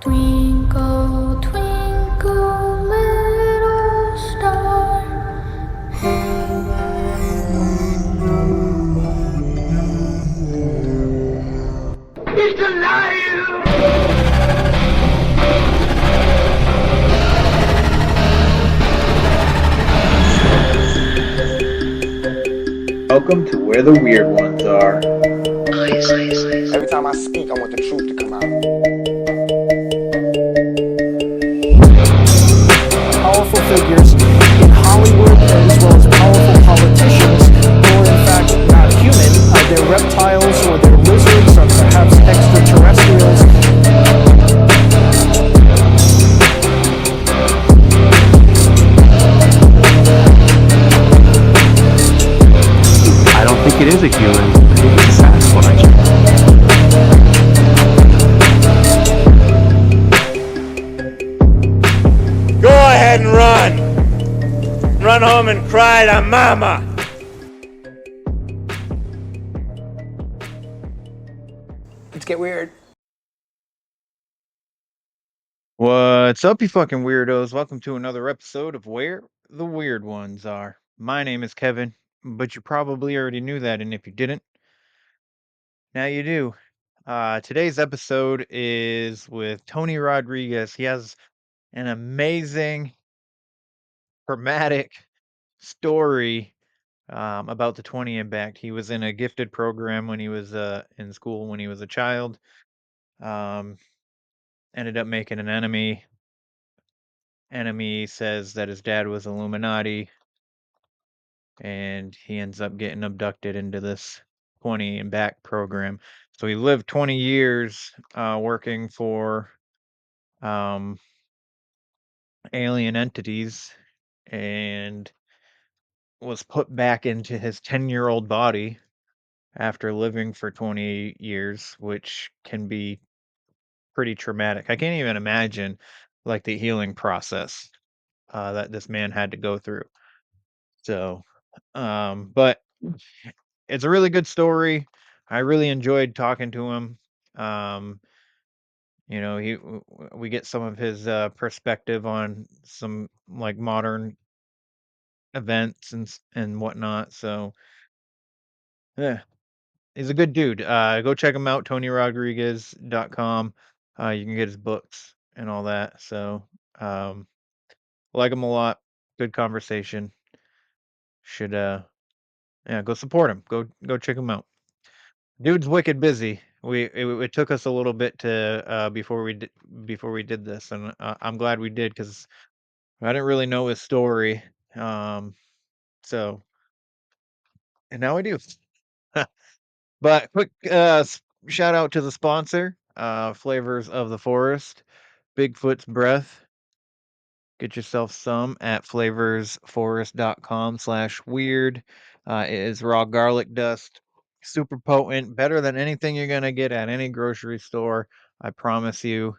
Twinkle, twinkle, little star, how He's alive! Welcome to where the weird ones are. Every time I speak, I want the truth to come out. Powerful figures in Hollywood as well as powerful politicians who are in fact not human. They're reptiles or they're lizards or perhaps extraterrestrials. I don't think it is a human. I think it's a Sasquatch. Go ahead and run. Run home and cry to mama. Let's get weird. What's up, you fucking weirdos? Welcome to another episode of Where the Weird Ones Are. My name is Kevin, but you probably already knew that, and if you didn't, now you do. Today's episode is with Tony Rodrigues. He has an amazing, dramatic story about the 20 Impact. He was in a gifted program when he was in school when he was a child. Ended up making an enemy. Enemy says that his dad was Illuminati, and he ends up getting abducted into this 20 and back program. So he lived 20 years working for alien entities and was put back into his 10-year-old body after living for 20 years, which can be pretty traumatic. I can't even imagine like the healing process that this man had to go through. So, but it's a really good story. I really enjoyed talking to him. Um, we get some of his perspective on some like modern events and whatnot. So, yeah, he's a good dude. Go check him out, TonyRodrigues.com. You can get his books and all that. So, um, like him a lot. Good conversation. Should yeah, go support him. Go check him out. Dude's wicked busy. It took us a little bit to before we did this, and I'm glad we did because I didn't really know his story. Um, so and now I do. But quick shout out to the sponsor, Flavors of the Forest, Bigfoot's Breath. Get yourself some at flavorsforest.com/weird. It is raw garlic dust, super potent, better than anything you're gonna get at any grocery store. I promise you.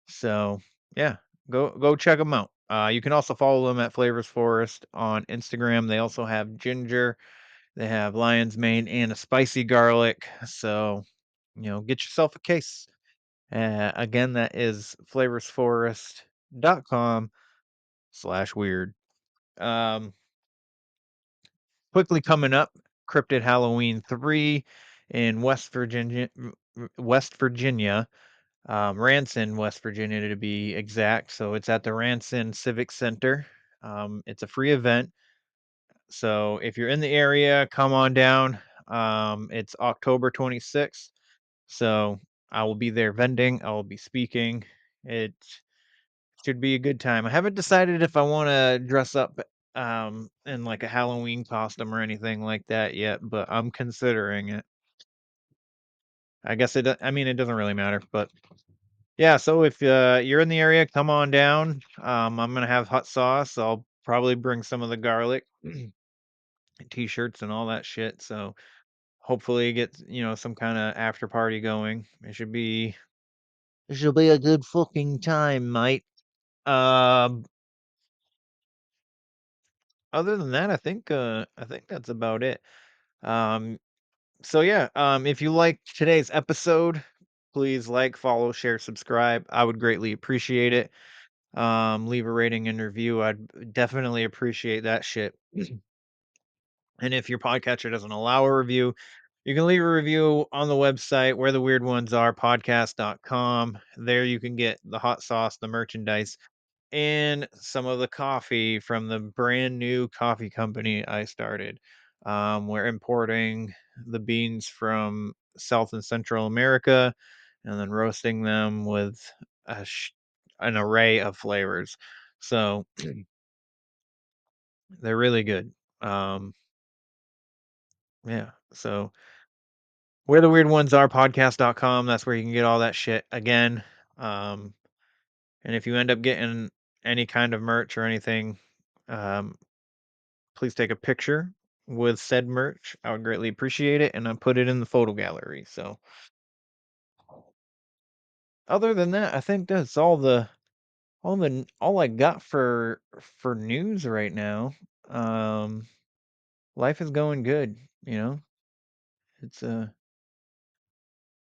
So yeah, go check them out. You can also follow them at Flavors Forest on Instagram. They also have ginger, they have lion's mane, and a spicy garlic. So get yourself a case. Again, that is flavorsforest.com/weird. Um, quickly coming up, Cryptid Halloween 3 in West Virginia, Ranson, West Virginia to be exact. So it's at the Ranson Civic Center. It's a free event. So if you're in the area, come on down. It's October 26th. So I will be there vending. I will be speaking. It should be a good time. I haven't decided if I want to dress up in like a Halloween costume or anything like that yet, but I'm considering it. I guess I mean, it doesn't really matter, but yeah. So if you're in the area, come on down. I'm gonna have hot sauce. I'll probably bring some of the garlic, t-shirts, and all that shit. So hopefully get some kind of after party going. It should be a good fucking time, mate. Um, Other than that, I think that's about it. Um, so yeah, if you like today's episode, please like, follow, share, subscribe. I would greatly appreciate it. Leave a rating and review. I'd definitely appreciate that shit. And if your podcatcher doesn't allow a review, you can leave a review on the website where the weird ones are, podcast.com. There you can get the hot sauce, the merchandise, and some of the coffee from the brand new coffee company I started. We're importing the beans from South and Central America and then roasting them with an array of flavors. So they're really good. Yeah. So where the weird ones are, podcast.com. That's where you can get all that shit again. And if you end up getting any kind of merch or anything, um, please take a picture with said merch. I would greatly appreciate it, and I put it in the photo gallery. So, other than that, I think that's all I got for news right now. Um, Life is going good. You know, it's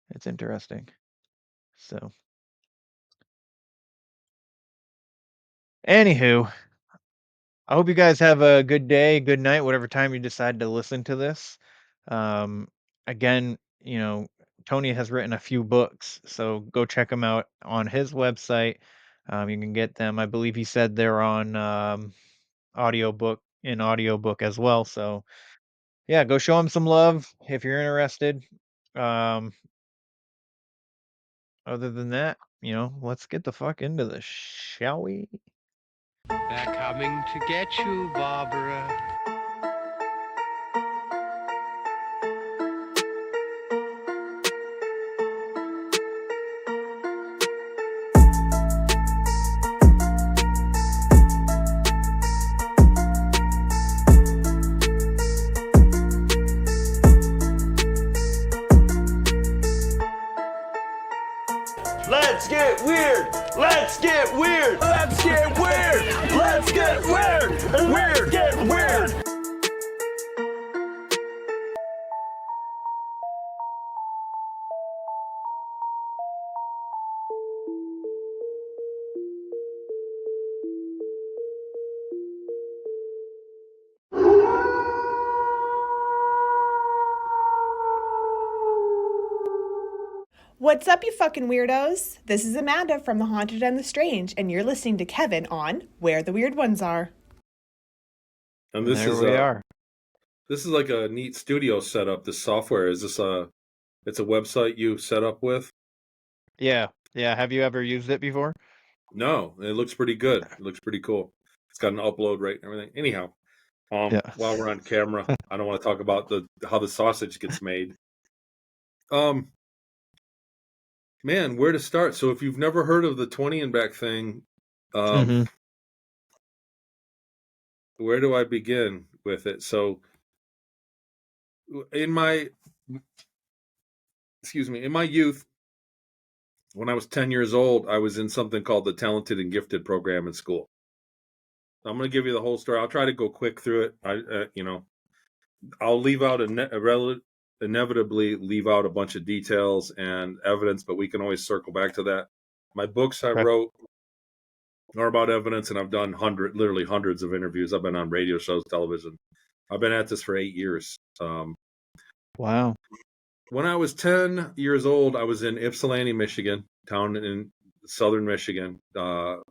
it's interesting. So, anywho, I hope you guys have a good day, good night, whatever time you decide to listen to this. Um, Again, Tony has written a few books, so go check them out on his website. You can get them. I believe he said they're on audiobook as well. So yeah, go show him some love if you're interested. Um, Other than that, let's get the fuck into this, shall we? They're coming to get you, Barbara. Let's get weird. Let's get weird. Let's get weird. Let's get weird. Weird. Get weird. What's up, you fucking weirdos? This is Amanda from The Haunted and the Strange, and you're listening to Kevin on Where the Weird Ones Are. And this There is we are. This is like a neat studio setup. This software, is this it's a website you set up with? Yeah. Have you ever used it before? No, it looks pretty good. It looks pretty cool. It's got an upload rate and everything. Anyhow, Yeah. while we're on camera, I don't want to talk about how the sausage gets made. Man, where to start? So if you've never heard of the 20 and back thing, where do I begin with it? So in my youth, when I was 10 years old, I was in something called the Talented and Gifted program in school. I'm going to give you the whole story. I'll try to go quick through it. I'll leave out inevitably leave out a bunch of details and evidence, but we can always circle back to that. My books I wrote are about evidence, and I've done literally hundreds of interviews. I've been on radio shows, television. I've been at this for 8 years. Wow. When I was 10 years old, I was in Ypsilanti, Michigan, town in southern Michigan,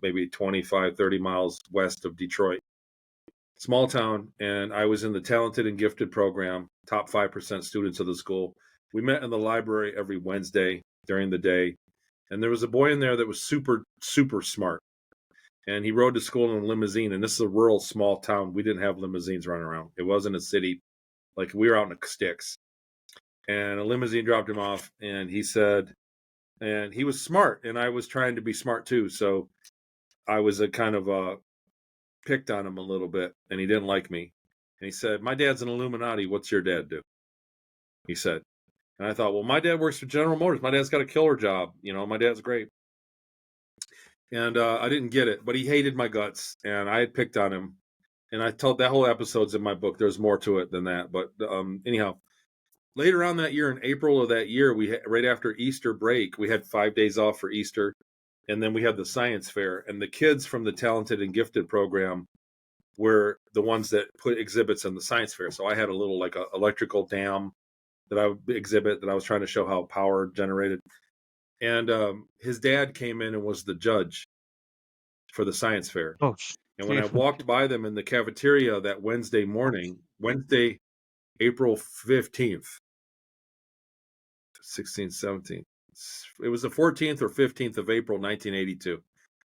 maybe 25, 30 miles west of Detroit. Small town, and I was in the Talented and Gifted program, top 5% students of the school. We met in the library every Wednesday during the day, and there was a boy in there that was super, super smart. And he rode to school in a limousine, and this is a rural small town. We didn't have limousines running around. It wasn't a city. Like, we were out in the sticks. And a limousine dropped him off, and he said, and he was smart, and I was trying to be smart too. So I was picked on him a little bit, and he didn't like me. And he said, "My dad's an Illuminati. What's your dad do?" He said. And I thought, well, my dad works for General Motors. My dad's got a killer job. My dad's great. And I didn't get it, but he hated my guts, and I had picked on him. And I told that whole episode's in my book. There's more to it than that. But anyhow, later on that year, in April of that year, right after Easter break, we had 5 days off for Easter, and then we had the science fair. And the kids from the talented and gifted program were the ones that put exhibits in the science fair. So I had a little like a electrical dam that I would exhibit that I was trying to show how power generated. And his dad came in and was the judge for the science fair. Oh, And when I walked by them in the cafeteria that Wednesday morning, Wednesday, April 15th, 16th, 17th, it was the 14th or 15th of April, 1982.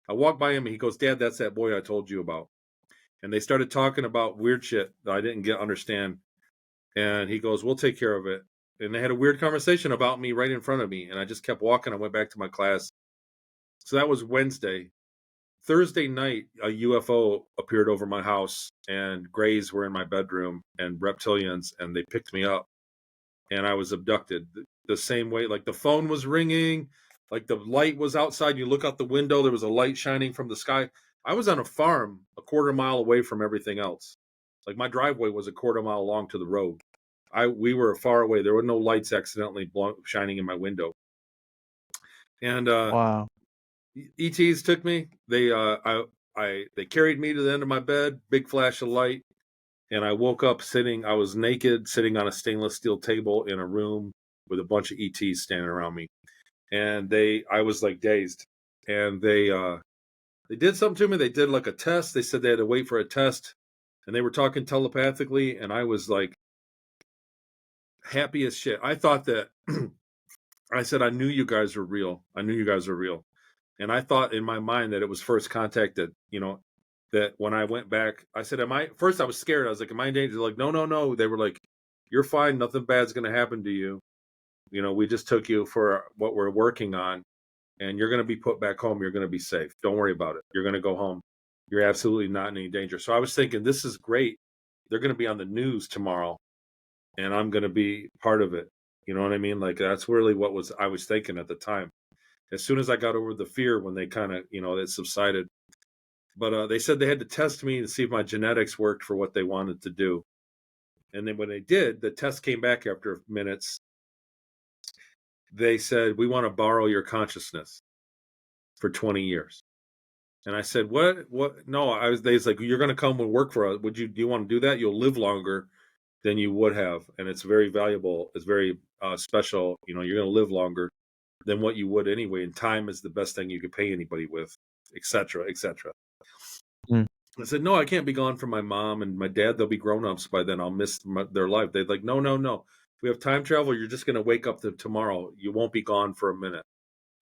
I walked by him and he goes, "Dad, that's that boy I told you about." And they started talking about weird shit that I didn't understand. And he goes, "We'll take care of it." And they had a weird conversation about me right in front of me. And I just kept walking. I went back to my class. So that was Wednesday. Thursday night, a UFO appeared over my house, and Greys were in my bedroom, and reptilians, and they picked me up, and I was abducted the same way. Like the phone was ringing, like the light was outside. You look out the window, there was a light shining from the sky. I was on a farm a quarter mile away from everything else. Like my driveway was a quarter mile long to the road. We were far away. There were no lights accidentally shining in my window. And wow. ETs took me. They carried me to the end of my bed, big flash of light, and I woke up sitting. I was naked, sitting on a stainless steel table in a room with a bunch of ETs standing around me, and I was like dazed, and they did something to me. They did like a test. They said they had to wait for a test, and they were talking telepathically, and I was like happy as shit. I thought that I said I knew you guys were real. I knew you guys were real. And I thought in my mind that it was first contact that, that when I went back, I said, first I was scared. I was like, am I in danger? They're like, no. They were like, you're fine. Nothing bad's going to happen to you. We just took you for what we're working on, and you're going to be put back home. You're going to be safe. Don't worry about it. You're going to go home. You're absolutely not in any danger. So I was thinking, this is great. They're going to be on the news tomorrow, and I'm going to be part of it. You know what I mean? Like, that's really what I was thinking at the time. As soon as I got over the fear, when they kind of, it subsided. But they said they had to test me to see if my genetics worked for what they wanted to do. And then when they did, the test came back after minutes. They said, we want to borrow your consciousness for 20 years. And I said, what? No, they was like, you're going to come and work for us. Do you want to do that? You'll live longer than you would have. And it's very valuable. It's very special. You're going to live longer than what you would anyway. And time is the best thing you could pay anybody with, etc., etc. I said, no, I can't be gone from my mom and my dad. They'll be grown-ups by then. I'll miss their life. They're like, no. If we have time travel, you're just going to wake up tomorrow. You won't be gone for a minute.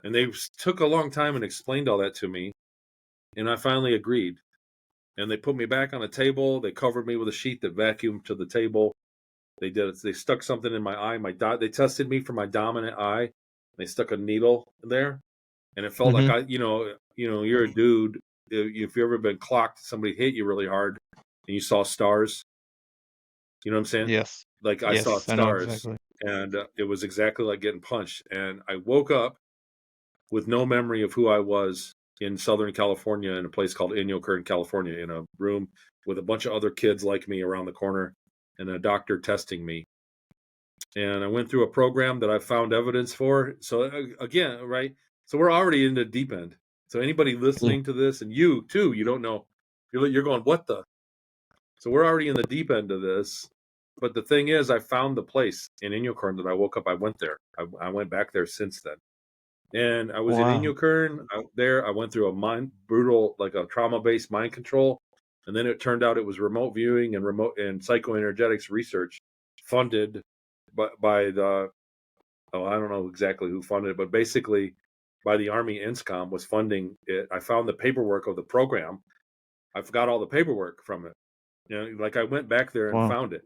And they took a long time and explained all that to me. And I finally agreed. And they put me back on a table. They covered me with a sheet that vacuumed to the table. They stuck something in my eye. They tested me for my dominant eye. They stuck a needle there, and it felt like you're a dude. If you've ever been clocked, somebody hit you really hard, and you saw stars. You know what I'm saying? Yes. Like I saw stars, exactly. And it was exactly like getting punched. And I woke up with no memory of who I was in Southern California, in a place called Inyo, California, in a room with a bunch of other kids like me around the corner, and a doctor testing me. And I went through a program that I found evidence for. So again, right? So we're already in the deep end. So anybody listening to this, and you too, you don't know, you're going, what the? So we're already in the deep end of this. But the thing is, I found the place in Inyokern that I woke up. I went there. I went back there since then. And I was in Inyokern out there. I went through a brutal, like a trauma-based mind control. And then it turned out it was remote viewing and psychoenergetics research funded by the, I don't know exactly who funded it, but basically by the Army INSCOM was funding it. I found the paperwork of the program. I forgot all the paperwork from it. Like I went back there and found it.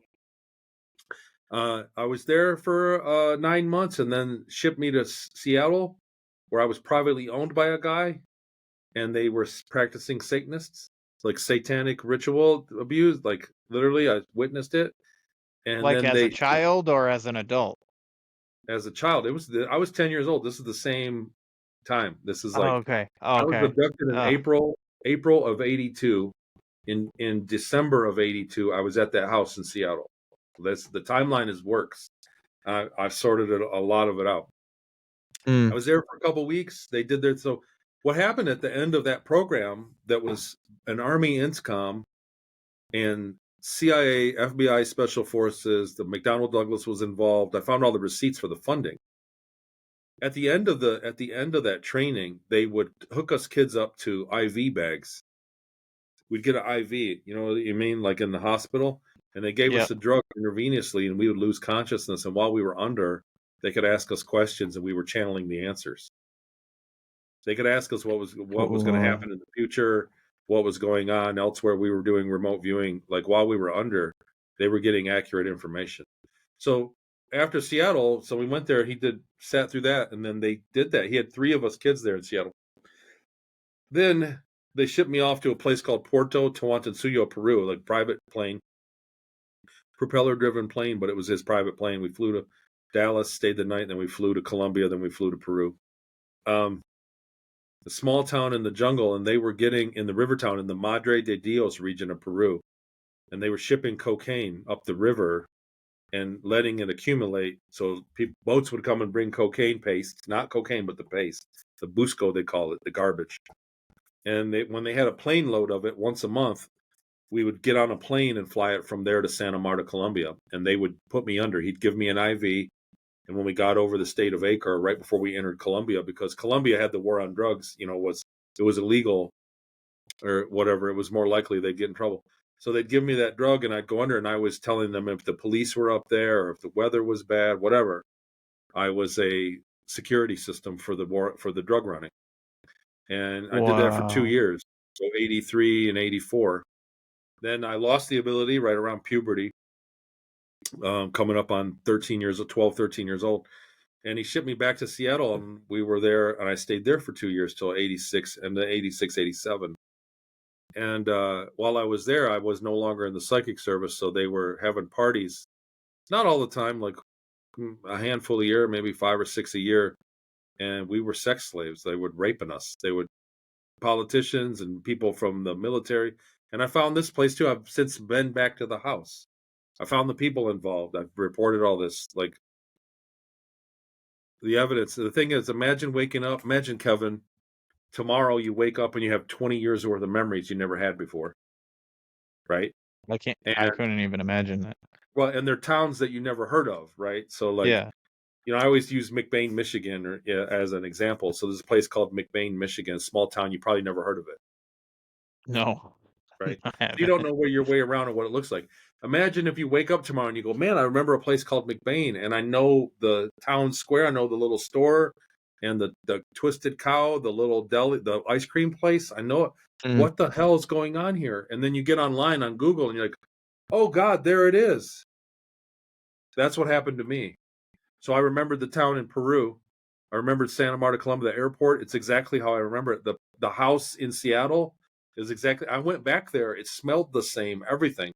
I was there for 9 months, and then shipped me to Seattle, where I was privately owned by a guy, and they were practicing Satanists, like satanic ritual abuse. Like literally, I witnessed it. And like then as a child or as an adult? As a child, I was 10 years old. This is the same time. This is like, okay. I was abducted in April of 82. In December of 82, I was at that house in Seattle. The timeline works. I've sorted a lot of it out. I was there for a couple weeks. They did their so. What happened at the end of that program? That was an Army INSCOM and CIA, FBI, Special Forces. The McDonnell Douglas was involved. I found all the receipts for the funding. At the end of that training, they would hook us kids up to IV bags. We'd get an IV, you know what you mean, like in the hospital, and they gave Yeah. us a drug intravenously, and we would lose consciousness. And while we were under, they could ask us questions, and we were channeling the answers. They could ask us what was going to happen in the future, what was going on elsewhere. We were doing remote viewing, like while we were under, they were getting accurate information. So after Seattle, so we went there. He sat through that, and then they did that. He had 3 of us kids there in Seattle. Then they shipped me off to a place called Puerto Tawantinsuyo, Peru, like private plane, propeller-driven plane, but it was his private plane. We flew to Dallas, stayed the night, then we flew to Colombia, then we flew to Peru. A small town in the jungle, and they were getting in the river town in the Madre de Dios region of Peru, and they were shipping cocaine up the river and letting it accumulate. So boats would come and bring cocaine paste, not cocaine, but the paste, the busco, they call it, the garbage. And when they had a plane load of it once a month, we would get on a plane and fly it from there to Santa Marta, Colombia. And they would put me under. He'd give me an IV. And when we got over the state of Acre, right before we entered Colombia, because Colombia had the war on drugs, it was illegal or whatever, it was more likely they'd get in trouble. So they'd give me that drug and I'd go under, and I was telling them if the police were up there or if the weather was bad, whatever, I was a security system for the drug running. And I did that for 2 years, so 83 and 84. Then I lost the ability right around puberty, coming up on 13 years old. And he shipped me back to Seattle, and we were there, and I stayed there for 2 years till 86, and then 86, 87. And while I was there, I was no longer in the psychic service, so they were having parties, not all the time, like a handful a year, maybe 5 or 6 a year, and we were sex slaves. They would raping us. They would politicians and people from the military. And I found this place too. I've since been back to the house. I found the people involved. I've reported all this, like the evidence. The thing is, imagine waking up. Imagine, Kevin, tomorrow you wake up and you have 20 years worth of memories you never had before. Right? I couldn't even imagine that. Well, and they're towns that you never heard of, right? So like, yeah. I always use McBain, Michigan as an example. So there's a place called McBain, Michigan, a small town. You probably never heard of it. No. Right. You don't know where your way around or what it looks like. Imagine if you wake up tomorrow and you go, man, I remember a place called McBain, and I know the town square. I know the little store and the Twisted Cow, the little deli, the ice cream place. I know it. What the hell is going on here? And then you get online on Google and you're like, oh God, there it is. That's what happened to me. So I remembered the town in Peru. I remembered Santa Marta, Colombia, the airport. It's exactly how I remember it. The house in Seattle is exactly. I went back there. It smelled the same. Everything.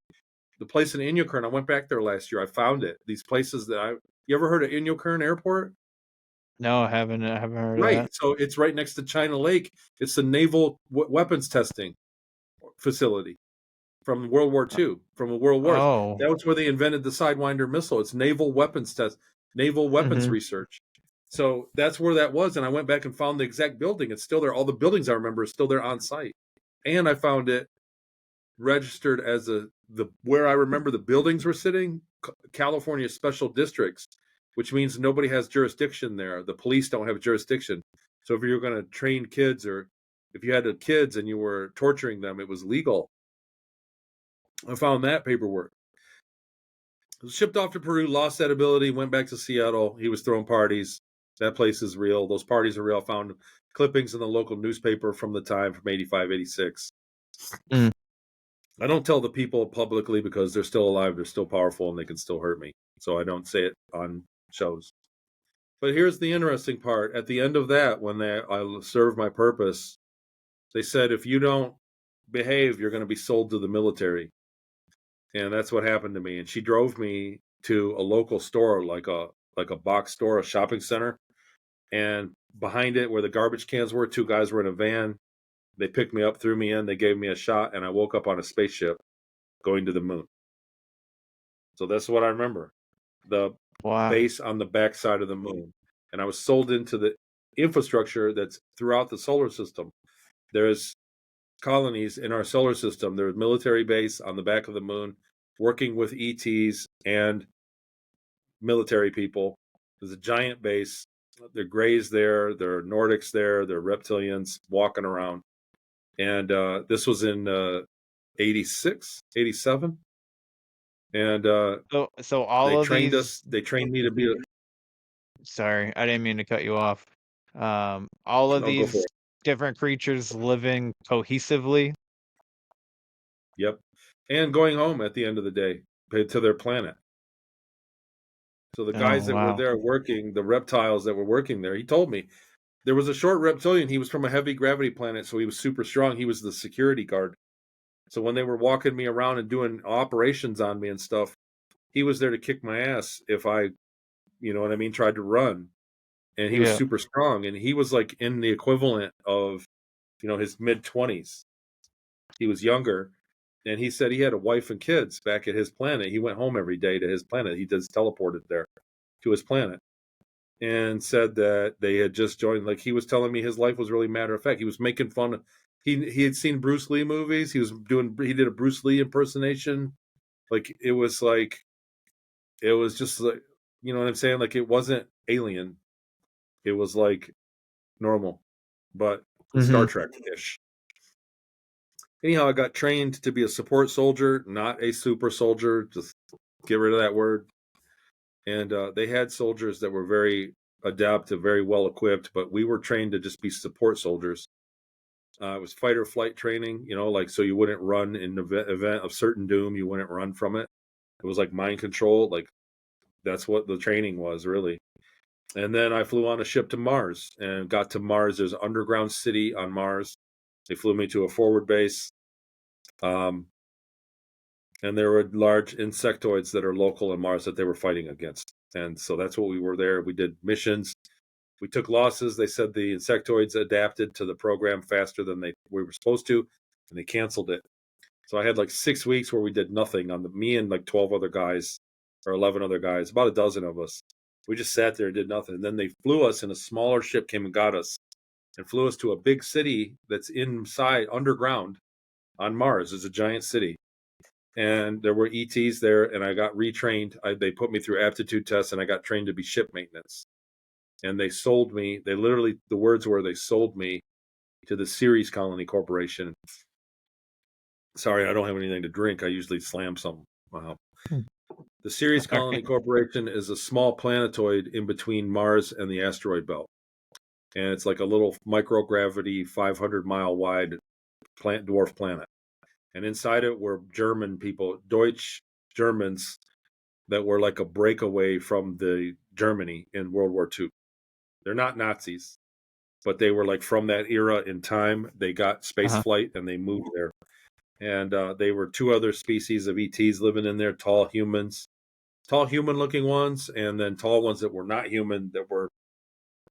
The place in Inyokern, I went back there last year. I found it. These places you ever heard of Inyokern Airport? No, I haven't heard right. of that. So it's right next to China Lake. It's the naval weapons testing facility from World War II, from the World War. Oh. That was where they invented the Sidewinder missile. It's naval weapons research. So that's where that was. And I went back and found the exact building. It's still there. All the buildings I remember are still there on site. And I found it registered as where I remember the buildings were sitting, California Special Districts, which means nobody has jurisdiction there. The police don't have jurisdiction. So if you're going to train kids, or if you had kids and you were torturing them, it was legal. I found that paperwork. I was shipped off to Peru, lost that ability, went back to Seattle. He was throwing parties. That place is real. Those parties are real. I found clippings in the local newspaper from the time, from 85, 86. I don't tell the people publicly because they're still alive, they're still powerful, and they can still hurt me. So I don't say it on shows. But here's the interesting part. At the end of that, when I served my purpose, they said, if you don't behave, you're going to be sold to the military. And that's what happened to me. And she drove me to a local store, like a box store, a shopping center. And behind it, where the garbage cans were, 2 guys were in a van. They picked me up, threw me in, they gave me a shot, and I woke up on a spaceship going to the moon. So that's what I remember. The Wow. base on the backside of the moon. And I was sold into the infrastructure that's throughout the solar system. There's colonies in our solar system. There's military base on the back of the moon working with ETs and military people. There's a giant base. There are Greys there. There are Nordics there. There are reptilians walking around. And this was in 86, 87. And So all they of trained these. us. They trained me to be a. Sorry, I didn't mean to cut you off. All of I'll go for these it. different creatures living cohesively. Yep. And going home at the end of the day to their planet. So the guys Oh, that were wow. there working, the reptiles that were working there, he told me there was a short reptilian. He was from a heavy gravity planet, so he was super strong. He was the security guard. So when they were walking me around and doing operations on me and stuff, he was there to kick my ass if I, you know what I mean, tried to run. And he was Yeah. super strong. And he was like in the equivalent of, you know, his mid-20s. He was younger. And he said he had a wife and kids back at his planet. He went home every day to his planet. He just teleported there to his planet and said that they had just joined. Like, he was telling me his life was really matter of fact. He was making fun of, he had seen Bruce Lee movies. He did a Bruce Lee impersonation. Like, it was just like, you know what I'm saying? Like, it wasn't alien. It was like normal, but Star Trek-ish. Anyhow, I got trained to be a support soldier, not a super soldier. Just get rid of that word. And they had soldiers that were very adaptive, very well equipped, but we were trained to just be support soldiers. It was fight or flight training, you know, like, so you wouldn't run in the event of certain doom, you wouldn't run from it. It was like mind control. Like, that's what the training was, really. And then I flew on a ship to Mars and got to Mars. There's an underground city on Mars. They flew me to a forward base. And there were large insectoids that are local in Mars that they were fighting against. And so that's what we were there. We did missions. We took losses. They said the insectoids adapted to the program faster than we were supposed to, and they canceled it. So I had like 6 weeks where we did nothing me and like 12 other guys or 11 other guys, about a dozen of us. We just sat there and did nothing. And then they flew us, and a smaller ship came and got us and flew us to a big city that's inside underground on Mars. It's a giant city. And there were ETs there, and I got retrained. They put me through aptitude tests, and I got trained to be ship maintenance. And they sold me. They literally, the words were, they sold me to the Ceres Colony Corporation. Sorry, I don't have anything to drink. I usually slam something. Wow. The Ceres Colony Corporation is a small planetoid in between Mars and the asteroid belt. And it's like a little microgravity, 500-mile wide dwarf planet. And inside it were German people, Deutsch Germans, that were like a breakaway from the Germany in World War II. They're not Nazis, but they were like from that era in time. They got space flight and they moved there. And they were two other species of ETs living in there, tall human-looking ones, and then tall ones that were not human, that were,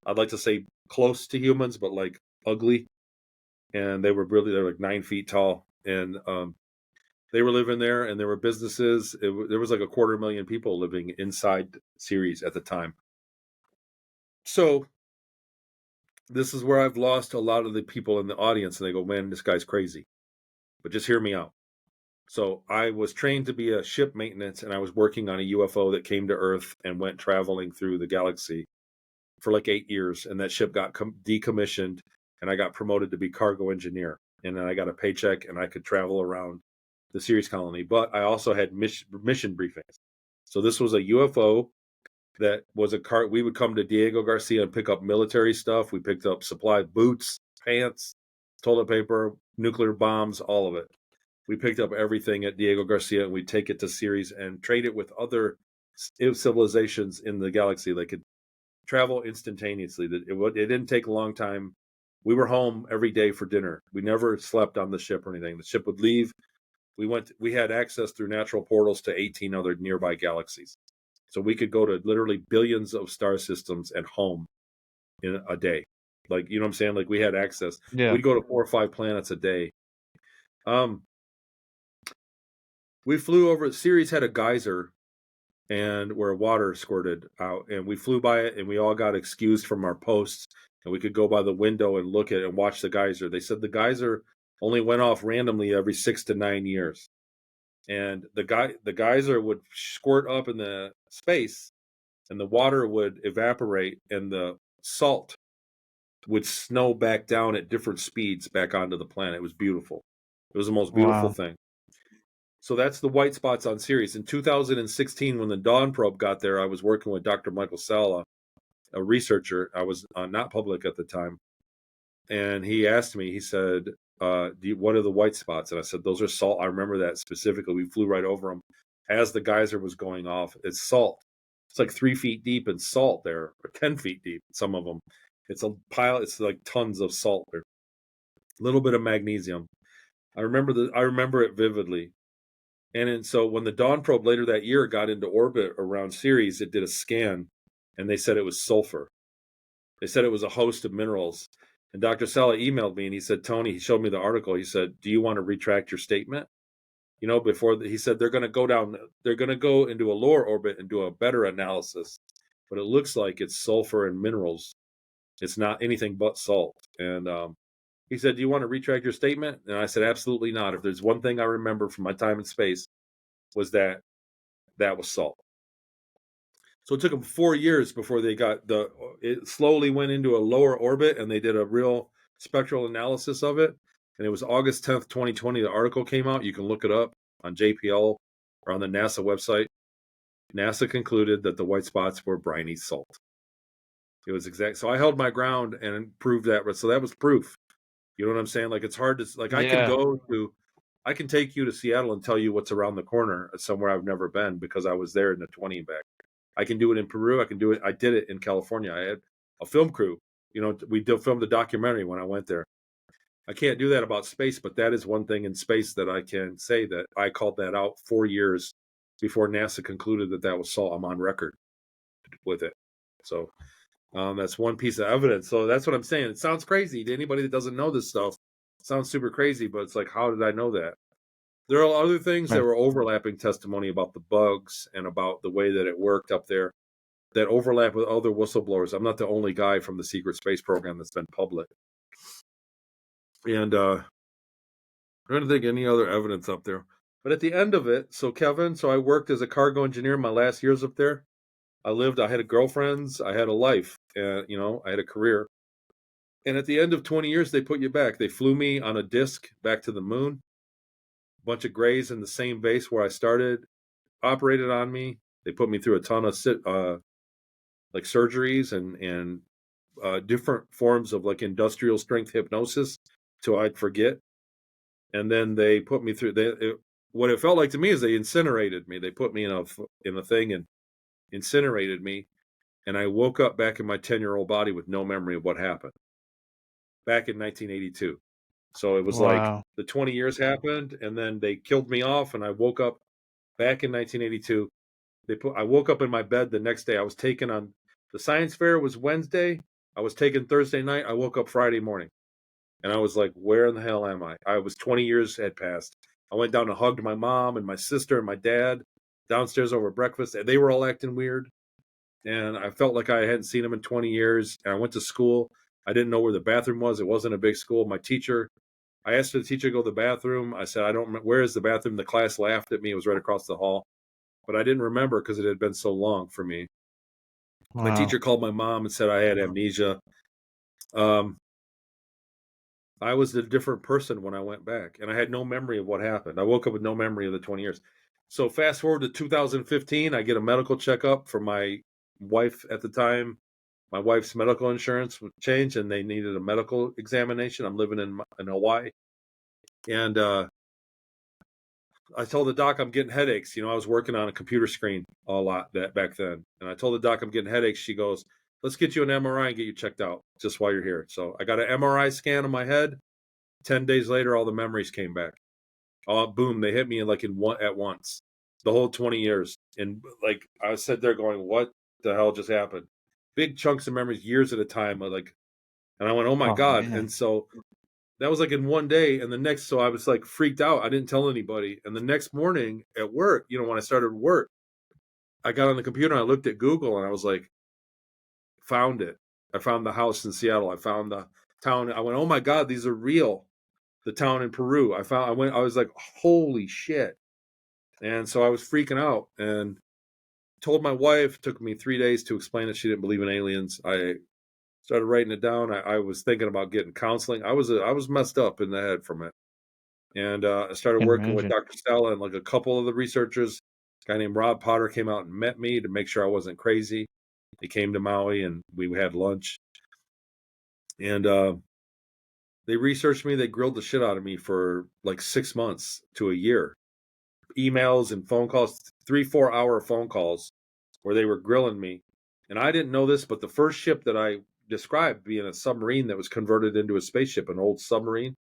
I'd like to say, close to humans, but like ugly. And they're like 9 feet tall. And they were living there, and there were businesses. There was like 250,000 people living inside Ceres at the time. So this is where I've lost a lot of the people in the audience, and they go, man, this guy's crazy. But just hear me out. So I was trained to be a ship maintenance, and I was working on a UFO that came to Earth and went traveling through the galaxy for like 8 years. And that ship got decommissioned, and I got promoted to be cargo engineer. And then I got a paycheck, and I could travel around the Ceres colony. But I also had mission briefings. So this was a UFO that was a car. We would come to Diego Garcia and pick up military stuff. We picked up supply, boots, pants, toilet paper, nuclear bombs, all of it. We picked up everything at Diego Garcia, and we'd take it to Ceres and trade it with other civilizations in the galaxy. They could travel instantaneously. It didn't take a long time. We were home every day for dinner. We never slept on the ship or anything. The ship would leave. We had access through natural portals to 18 other nearby galaxies. So we could go to literally billions of star systems and home in a day. Like, you know what I'm saying? Like, we had access. Yeah. We'd go to 4 or 5 planets a day. We flew over. Ceres had a geyser and where water squirted out. And we flew by it, and we all got excused from our posts, and we could go by the window and look at it and watch the geyser. They said the geyser only went off randomly every 6 to 9 years. And the geyser would squirt up in the space, and the water would evaporate, and the salt would snow back down at different speeds back onto the planet. It was beautiful. It was the most beautiful thing. So that's the white spots on Sirius. In 2016, when the Dawn probe got there, I was working with Dr. Michael Sala, a researcher. I was not public at the time. And he asked me, he said, what are the white spots? And I said, those are salt. I remember that specifically. We flew right over them as the geyser was going off. It's salt. It's like 3 feet deep in salt there, or 10 feet deep, some of them. It's a pile. It's like tons of salt there. A little bit of magnesium. I remember it vividly. And so when the Dawn probe later that year got into orbit around Ceres, it did a scan, and they said it was sulfur. They said it was a host of minerals. And Dr. Sala emailed me, and he said, Tony, he showed me the article. He said, do you want to retract your statement? You know, he said they're going to go into a lower orbit and do a better analysis. But it looks like it's sulfur and minerals. It's not anything but salt. And he said, do you want to retract your statement? And I said, absolutely not. If there's one thing I remember from my time in space, was that was salt. So it took them 4 years before they got it slowly went into a lower orbit, and they did a real spectral analysis of it. And it was August 10th, 2020, the article came out. You can look it up on JPL or on the NASA website. NASA concluded that the white spots were briny salt. It was exact. So I held my ground and proved that. So that was proof. You know what I'm saying? Like, it's hard to, like, I can take you to Seattle and tell you what's around the corner somewhere I've never been because I was there in the 20 and back. I can do it in Peru. I did it in California. I had a film crew. You know, we filmed a documentary when I went there. I can't do that about space, but that is one thing in space that I can say that I called that out 4 years before NASA concluded that was salt. I'm on record with it. So that's one piece of evidence. So that's what I'm saying. It sounds crazy to anybody that doesn't know this stuff. It sounds super crazy, but it's like, how did I know that? There are other things that were overlapping testimony about the bugs and about the way that it worked up there that overlap with other whistleblowers. I'm not the only guy from the secret space program that's been public. And I'm trying to think any other evidence up there. But at the end of it, so I worked as a cargo engineer my last years up there. I had a girlfriends, I had a life, and I had a career. And at the end of 20 years, they put you back. They flew me on a disc back to the moon. A bunch of grays in the same base where I started operated on me. They put me through a ton of like surgeries and different forms of like industrial strength hypnosis till I'd forget. And then they put me through. What it felt like to me is they incinerated me. They put me in a thing and incinerated me. And I woke up back in my 10-year-old body with no memory of what happened back in 1982. So it was like the 20 years happened, and then they killed me off, and I woke up back in 1982. I woke up in my bed the next day. I was taken on the science fair was Wednesday. I was taken Thursday night. I woke up Friday morning, and I was like, where in the hell am I? 20 years had passed. I went down and hugged my mom and my sister and my dad downstairs over breakfast, and they were all acting weird. And I felt like I hadn't seen them in 20 years. And I went to school. I didn't know where the bathroom was. It wasn't a big school. I asked the teacher to go to the bathroom. I said, I don't remember, where is the bathroom? The class laughed at me. It was right across the hall. But I didn't remember because it had been so long for me. My teacher called my mom and said I had amnesia. I was a different person when I went back, and I had no memory of what happened. I woke up with no memory of the 20 years. So fast forward to 2015, I get a medical checkup for my wife at the time. My wife's medical insurance would change, and they needed a medical examination. I'm living in Hawaii. And I told the doc I'm getting headaches. I was working on a computer screen a lot back then. And I told the doc I'm getting headaches. She goes, let's get you an MRI and get you checked out just while you're here. So I got an MRI scan of my head. 10 days later, all the memories came back. Boom, they hit me at once. The whole 20 years. And like I sat there going, what the hell just happened? Big chunks of memories, years at a time. And I went, oh my God. Man. And so that was like in one day. And so I was like freaked out. I didn't tell anybody. And the next morning at work, when I started work, I got on the computer and I looked at Google and I was like, found it. I found the house in Seattle. I found the town. I went, oh my God, these are real. The town in Peru. I was like, holy shit. And so I was freaking out and told my wife. It took me 3 days to explain that she didn't believe in aliens. I started writing it down. I was thinking about getting counseling. I was messed up in the head from it. And I started Can working with imagine. Dr. Stella and like a couple of the researchers. A guy named Rob Potter came out and met me to make sure I wasn't crazy. He came to Maui and we had lunch. And they researched me. They grilled the shit out of me for like 6 months to a year. Emails and phone calls, 3-4 hour phone calls where they were grilling me. And I didn't know this, but the first ship that I described being a submarine that was converted into a spaceship, an old submarine.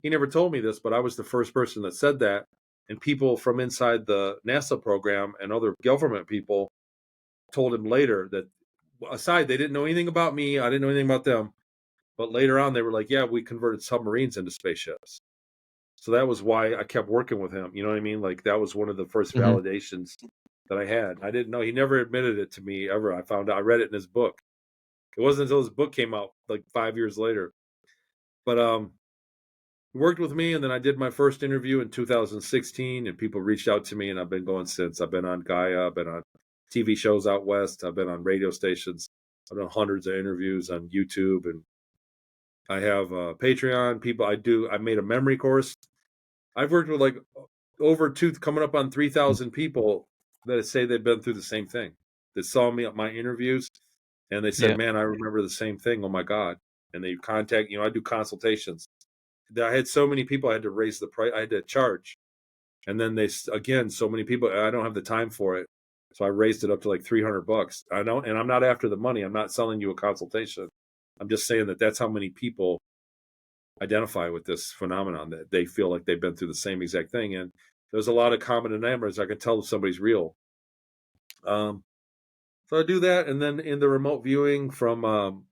He never told me this, but I was the first person that said that. And people from inside the NASA program and other government people told him later that, aside, they didn't know anything about me. I didn't know anything about them. But later on, they were like, yeah, we converted submarines into spaceships. So that was why I kept working with him. You know what I mean? Like that was one of the first Mhm. validations that I had. I didn't know. He never admitted it to me ever. I found out. I read it in his book. It wasn't until his book came out like 5 years later. But he worked with me, and then I did my first interview in 2016, and people reached out to me, and I've been going since. I've been on Gaia. I've been on TV shows out west. I've been on radio stations. I've done hundreds of interviews on YouTube, and I have Patreon. I made a memory course. I've worked with like coming up on 3,000 people that say they've been through the same thing. That saw me at my interviews, and they said, Yeah. "Man, I remember the same thing. Oh my God!" And they contact. I do consultations. I had so many people. I had to raise the price. I had to charge, and then so many people. I don't have the time for it, so I raised it up to like $300. I don't, and I'm not after the money. I'm not selling you a consultation. I'm just saying that that's how many people identify with this phenomenon, that they feel like they've been through the same exact thing. And there's a lot of common denominators. I can tell if somebody's real. So I do that, and then in the remote viewing from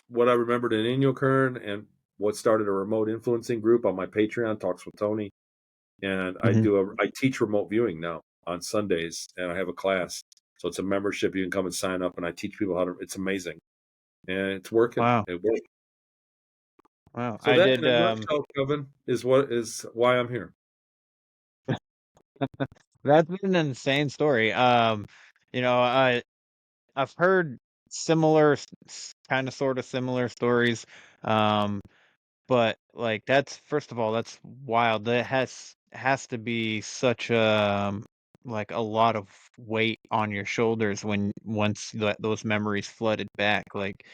what I remembered in Inyokern and what started a remote influencing group on my Patreon, Talks with Tony, and Mhm. I teach remote viewing now on Sundays, and I have a class. So it's a membership. You can come and sign up, and I teach people how to. It's amazing, and it's working. Wow. It works. Wow. So I that, in did. a nutshell, Kevin, is why I'm here. That's been an insane story. You know, I've heard similar, kind of, sort of similar stories. Um, but like that's first of all, that's wild. That has to be such like a lot of weight on your shoulders when once those memories flooded back. Like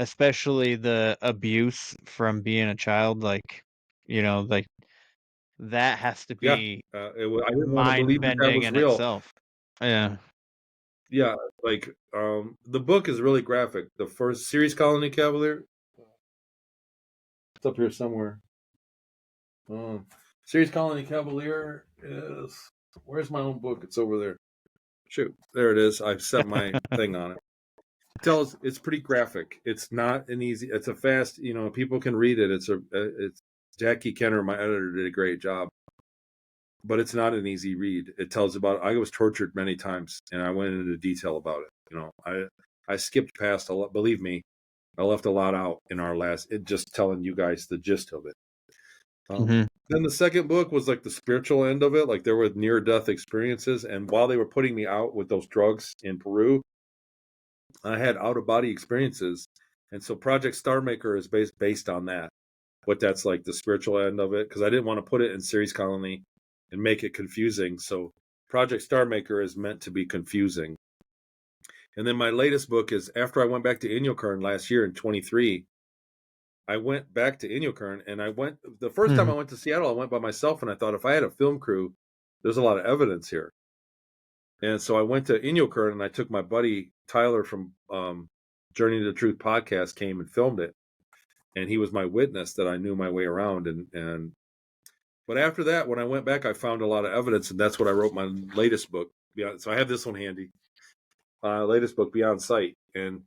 especially the abuse from being a child. Like like that has to Yeah, be I didn't want to mind believe that that bending was in real. itself. Yeah. Yeah, like the book is really graphic. The first series, Colony Cavalier, it's up here somewhere. Um, series Colony Cavalier is, where's my own book? It's over there. Shoot, there it is. I've set my thing on it. It's pretty graphic. It's not an easy. It's a fast. People can read it. It's Jackie Kenner, my editor, did a great job. But it's not an easy read. It tells about, I was tortured many times, and I went into detail about it. I skipped past a lot. Believe me, I left a lot out in our just telling you guys the gist of it. Hmm. Then the second book was like the spiritual end of it. Like there were near death experiences, and while they were putting me out with those drugs in Peru, I had out of body experiences. And so Project Star Maker is based on that. What that's like, the spiritual end of it, because I didn't want to put it in Series Colony and make it confusing. So Project Star Maker is meant to be confusing. And then my latest book is, after I went back to Inyokern last year in 23, I went back to Inyokern, and the first time I went to Seattle, I went by myself, and I thought, if I had a film crew, there's a lot of evidence here. And so I went to Inyokern, and I took my buddy Tyler from Journey to the Truth podcast, came and filmed it. And he was my witness that I knew my way around. But after that, when I went back, I found a lot of evidence, and that's what I wrote my latest book. So I have this one handy. Latest book, Beyond Sight. And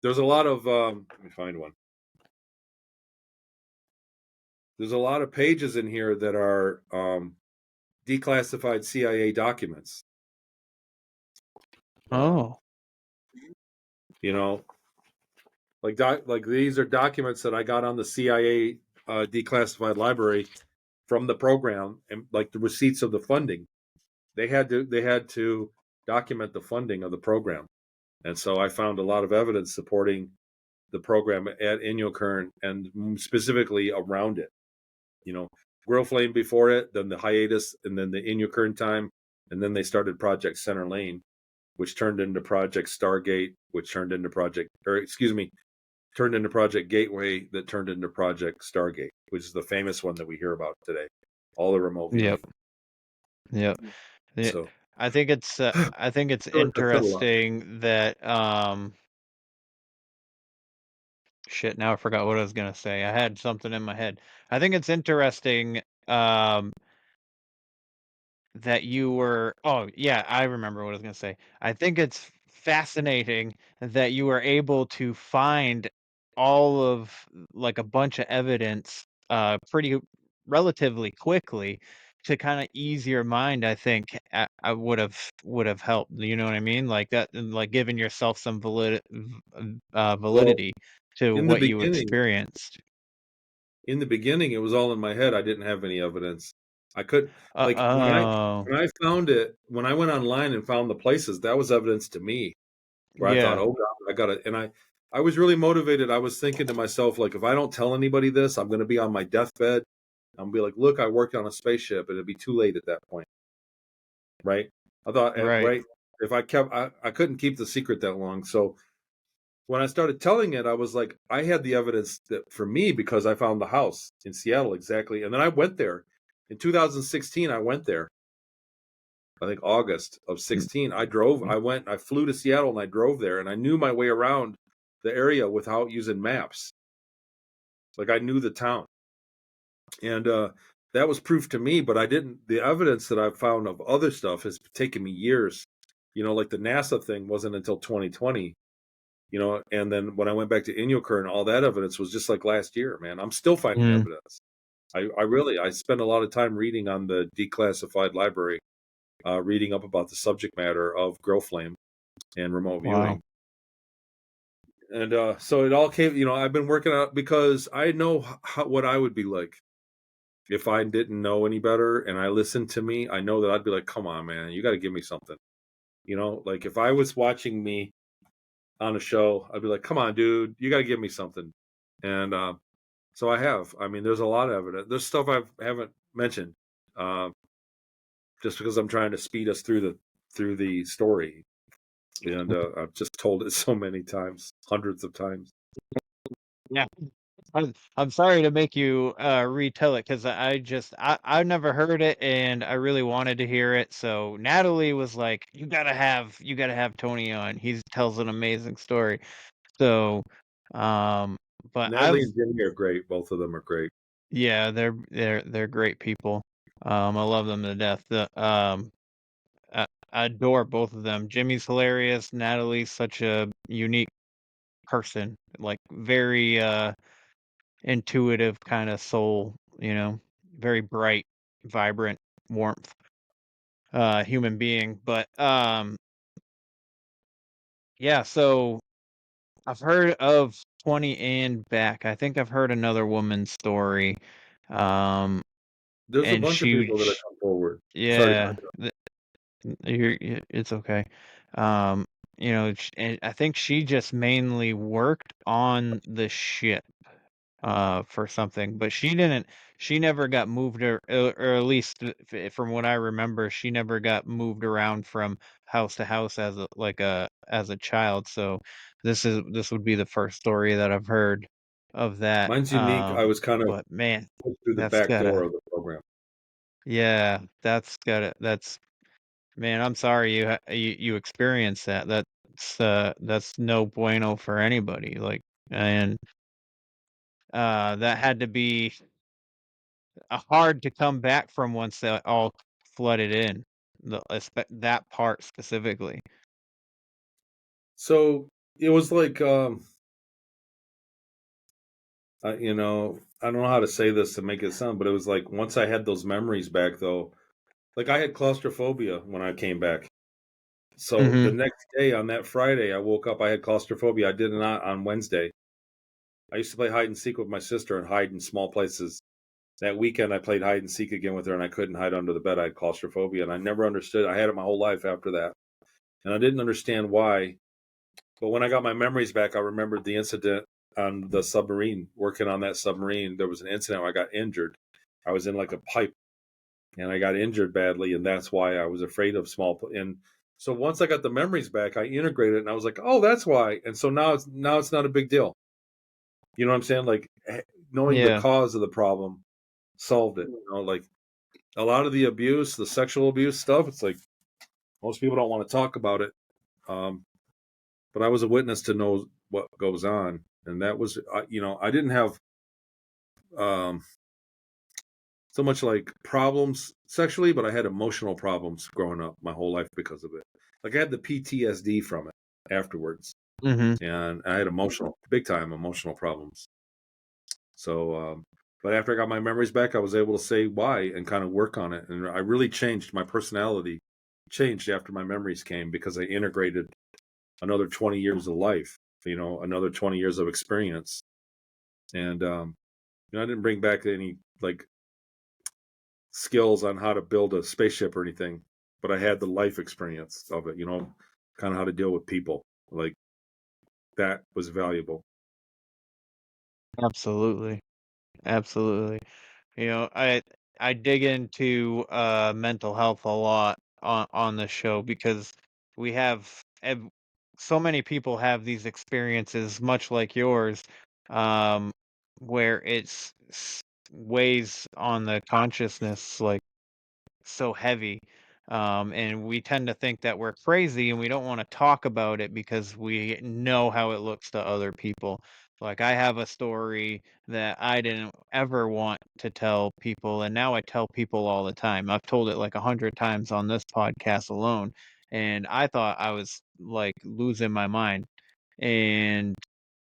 there's a lot of, let me find one. There's a lot of pages in here that are declassified CIA documents. Oh. You know, like these are documents that I got on the CIA declassified library from the program, and like the receipts of the funding. They had to document the funding of the program, and so I found a lot of evidence supporting the program at Inyokern and specifically around it. You know, Grill Flame before it, then the hiatus, and then the Inyokern time, and then they started Project Center Lane, which turned into Project Stargate, which turned into turned into Project Gateway, that turned into Project Stargate, which is the famous one that we hear about today. All the remote viewing. Yep. Yeah, So I think it's I said a lot. interesting that shit, now I forgot what I was gonna say. I had something in my head. I think it's interesting that you were oh yeah, I remember what I was gonna say. I think it's fascinating that you were able to find all of like a bunch of evidence pretty relatively quickly to kind of ease your mind. I think I would have helped. You know what I mean? Like that, and like giving yourself some Well, validity to in the what you beginning, experienced. it was all in my head. I didn't have any evidence. I could like Oh, when I found it, when I went online and found the places, that was evidence to me where I thought, yeah, oh God, I got it. And I was really motivated. I was thinking to myself, like, if I don't tell anybody this, I'm going to be on my deathbed. I'm gonna be like, look, I worked on a spaceship, and it'd be too late at that point, right? I thought, right. right, if I couldn't keep the secret that long. So when I started telling it, I was like, I had the evidence that for me because I found the house in Seattle exactly, and then I went there in 2016. I went there, I think August of 16. I flew to Seattle and I drove there, and I knew my way around the area without using maps. Like I knew the town, and that was proof to me. But I didn't. The evidence that I've found of other stuff has taken me years. You know, like the NASA thing wasn't until 2020. You know, and then when I went back to Inyokern, all that evidence was just like last year. Man, I'm still finding Mm, evidence. I spend a lot of time reading on the declassified library, reading up about the subject matter of Grow Flame and remote wow. viewing. And so it all came, you know, I've been working out because I know what I would be like if I didn't know any better and I listened to me. I know that I'd be like, come on, man, you got to give me something. You know, like if I was watching me on a show, I'd be like, come on, dude, you got to give me something. And so I have. I mean, there's a lot of evidence. There's stuff I haven't mentioned uh, just because I'm trying to speed us through the story. And I've just told it so many times, hundreds of times. Yeah. I'm sorry to make you retell it because I've never heard it and I really wanted to hear it. So Natalie was like, you gotta have Tony on. He tells an amazing story. So but Natalie I've and Jimmy are great. Both of them are great. yeah, they're great people. I love them to death. I adore both of them. Jimmy's hilarious. Natalie's such a unique person, like very intuitive kind of soul, very bright, vibrant, warmth, human being. But yeah, so I've heard of 20 and back. I think I've heard another woman's story. Um There's a and bunch of people that have come forward. Sorry to cut yeah, you off. it's okay. Um and I think she just mainly worked on the ship for something, but she never got moved, or at least from what I remember, she never got moved around from house to house as a child. So this would be the first story that I've heard of that. Mine's unique. I was kind of But man, put through the that's back door gotta of the program. yeah, that's man, I'm sorry you experienced that. That's no bueno for anybody. Like, and that had to be hard to come back from once that all flooded in, that part specifically. So it was like, you know, I don't know how to say this to make it sound, but it was like once I had those memories back, though, like I had claustrophobia when I came back. So the next day on that Friday, I woke up, I had claustrophobia. I did not on Wednesday. I used to play hide and seek with my sister and hide in small places. That weekend, I played hide and seek again with her, and I couldn't hide under the bed. I had claustrophobia, and I never understood. I had it my whole life after that, and I didn't understand why. But when I got my memories back, I remembered the incident on the submarine, working on that submarine. There was an incident where I got injured. I was in like a pipe, and I got injured badly, and that's why I was afraid of and so once I got the memories back, I integrated it, and I was like, oh, that's why. And so now it's not a big deal. You know what I'm saying? Like knowing the cause of the problem solved it. You know, like a lot of the abuse, the sexual abuse stuff, it's like most people don't want to talk about it. But I was a witness to know what goes on, and that was, I didn't have so much like problems sexually, but I had emotional problems growing up my whole life because of it. Like I had the PTSD from it afterwards, and I had big time emotional problems. So, but after I got my memories back, I was able to say why and kind of work on it, and I really changed. My personality changed after my memories came because I integrated another 20 years of life, another 20 years of experience. And I didn't bring back any like skills on how to build a spaceship or anything, but I had the life experience of it, kind of how to deal with people. Like that was valuable. Absolutely. Absolutely. I dig into mental health a lot on the show because we have so many people have these experiences much like yours, um, where weighs on the consciousness like so heavy. And we tend to think that we're crazy and we don't want to talk about it because we know how it looks to other people. Like I have a story that I didn't ever want to tell people, and now I tell people all the time. I've told it like 100 times on this podcast alone, and I thought I was like losing my mind. And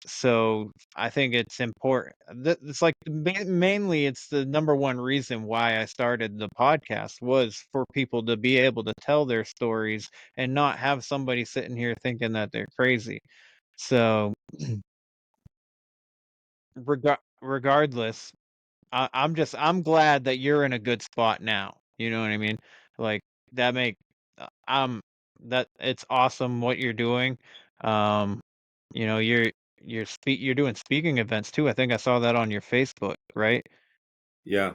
so I think it's important. It's like mainly it's the number one reason why I started the podcast was for people to be able to tell their stories and not have somebody sitting here thinking that they're crazy. So regardless, I'm glad that you're in a good spot now. You know what I mean? Like that make that it's awesome what you're doing. Um, you're doing speaking events too. I think I saw that on your Facebook, right? Yeah.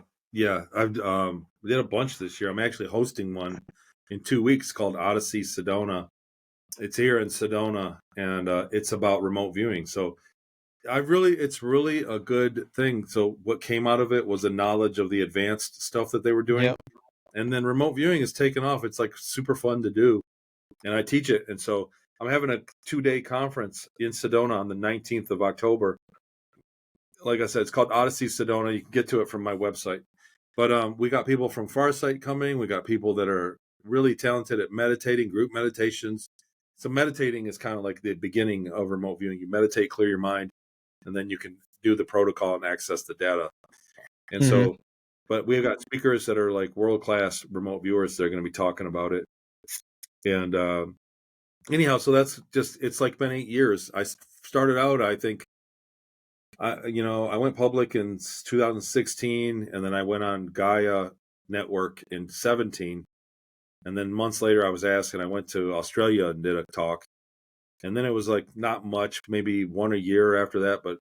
I've did a bunch this year. I'm actually hosting one in 2 weeks called Odyssey Sedona. It's here in Sedona, and it's about remote viewing. So it's really a good thing. So what came out of it was a knowledge of the advanced stuff that they were doing. Yep. And then remote viewing is taken off. It's like super fun to do. And I teach it. And so I'm having a 2-day conference in Sedona on the 19th of October. Like I said, it's called Odyssey Sedona. You can get to it from my website. But we got people from Farsight coming. We got people that are really talented at meditating, group meditations. So meditating is kind of like the beginning of remote viewing. You meditate, clear your mind, and then you can do the protocol and access the data. And so, but we've got speakers that are like world-class remote viewers that are going to be talking about it. And anyhow, so it's like been 8 years. I started out, I think, I went public in 2016, and then I went on Gaia Network in 17. And then months later, I was asked, and I went to Australia and did a talk. And then it was like not much, maybe 1 a year after that, but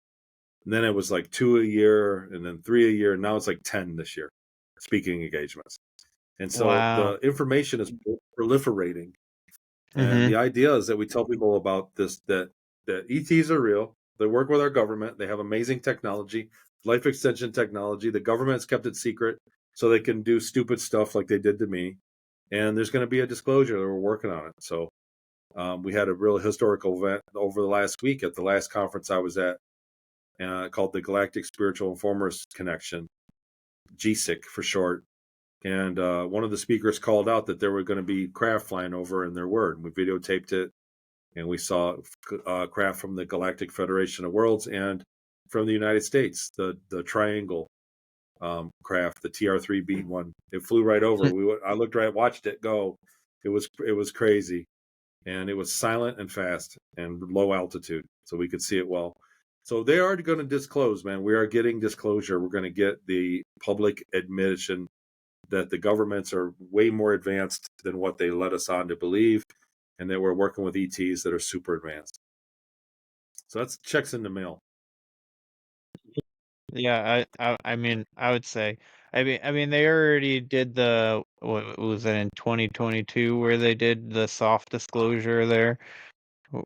then it was like 2 a year, and then 3 a year, and now it's like 10 this year, speaking engagements. And so Wow. the information is proliferating. And the idea is that we tell people about this, that ETs are real. They work with our government. They have amazing technology, life extension technology. The government's kept it secret so they can do stupid stuff like they did to me. And there's going to be a disclosure that we're working on it. So we had a real historical event over the last week at the last conference I was at, called the Galactic Spiritual Informers Connection, GSIC for short. And one of the speakers called out that there were going to be craft flying over, and there were. And we videotaped it, and we saw craft from the Galactic Federation of Worlds and from the United States, the Triangle craft, the TR-3B one. It flew right over. I watched it go. It was crazy. and it was silent and fast and low altitude, so we could see it well. So they are going to disclose, man. We are getting disclosure. We're going to get the public admission that the governments are way more advanced than what they let us on to believe, and that we're working with ETs that are super advanced. So that's checks in the mail. Yeah, I mean, I would say, I mean, they already did what was it in 2022 where they did the soft disclosure there,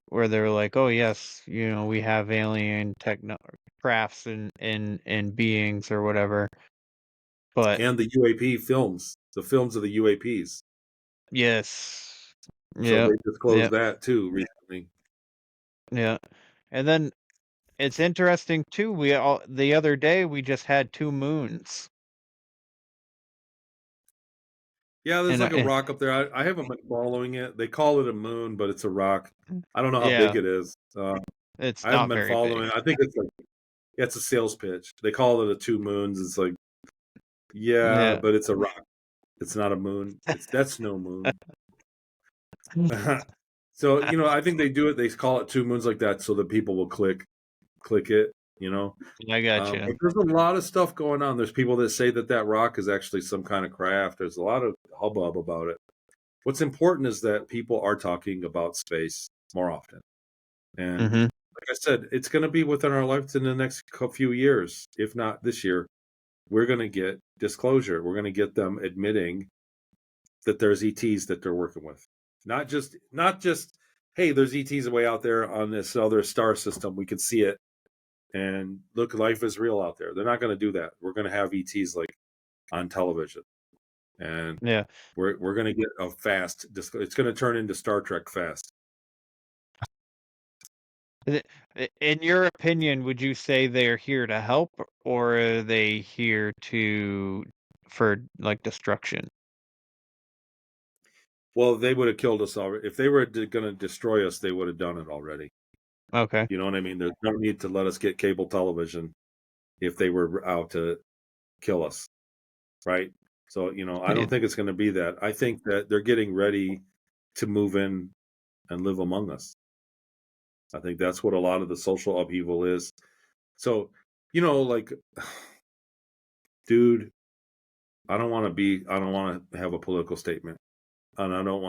where they were like, oh yes, you know, we have alien crafts and beings or whatever. But And the UAP films, the films of the UAPs. yes, So yeah, they disclosed yeah, that too recently. yeah, and then it's interesting too. The other day we just had 2 moons, Yeah, there's and like a rock up there. I haven't been following it. They call it a moon, but it's a rock. I don't know how big yeah, it is. it's I haven't not been very following big. it. I think it's like, yeah, it's a sales pitch. They call it a 2 moons. It's like, yeah, Yeah. but it's a rock. It's not a moon. That's no moon. So, I think they do it. They call it 2 moons like that so that people will click it, I got But you. there's a lot of stuff going on. There's people that say that rock is actually some kind of craft. There's a lot of hubbub about it. What's important is that people are talking about space more often. And Mm-hmm. like I said, it's going to be within our lives in the next few years, if not this year. We're going to get disclosure. We're going to get them admitting that there's ETs that they're working with. Not just, hey, there's ETs way out there on this other star system. We can see it. And look, life is real out there. They're not going to do that. We're going to have ETs like on television. And Yeah. we're going to get a fast, it's going to turn into Star Trek fast. In your opinion, would you say they're here to help, or are they here for like destruction? Well, they would have killed us already. If they were going to destroy us, they would have done it already. Okay. You know what I mean? There's no need to let us get cable television if they were out to kill us, right? So, I don't think it's going to be that. I think that they're getting ready to move in and live among us. I think that's what a lot of the social upheaval is. So, like, dude, I don't want to have a political statement. And I don't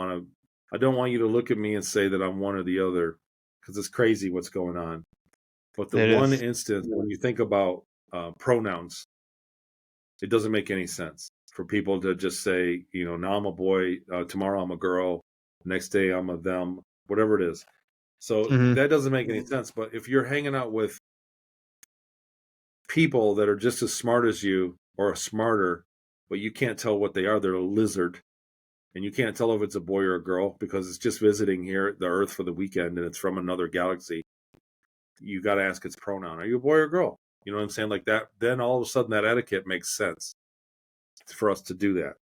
want you to look at me and say that I'm one or the other, because it's crazy what's going on. But the It one is. instance when you think about pronouns, it doesn't make any sense for people to just say, now I'm a boy, tomorrow I'm a girl, next day I'm a them, whatever it is. So Mm-hmm. that doesn't make any sense. But if you're hanging out with people that are just as smart as you or smarter, but you can't tell what they are, they're a lizard, and you can't tell if it's a boy or a girl because it's just visiting here, the Earth, for the weekend, and it's from another galaxy. You got to ask its pronoun. Are you a boy or a girl? You know what I'm saying? Like that. Then all of a sudden, that etiquette makes sense for us to do that,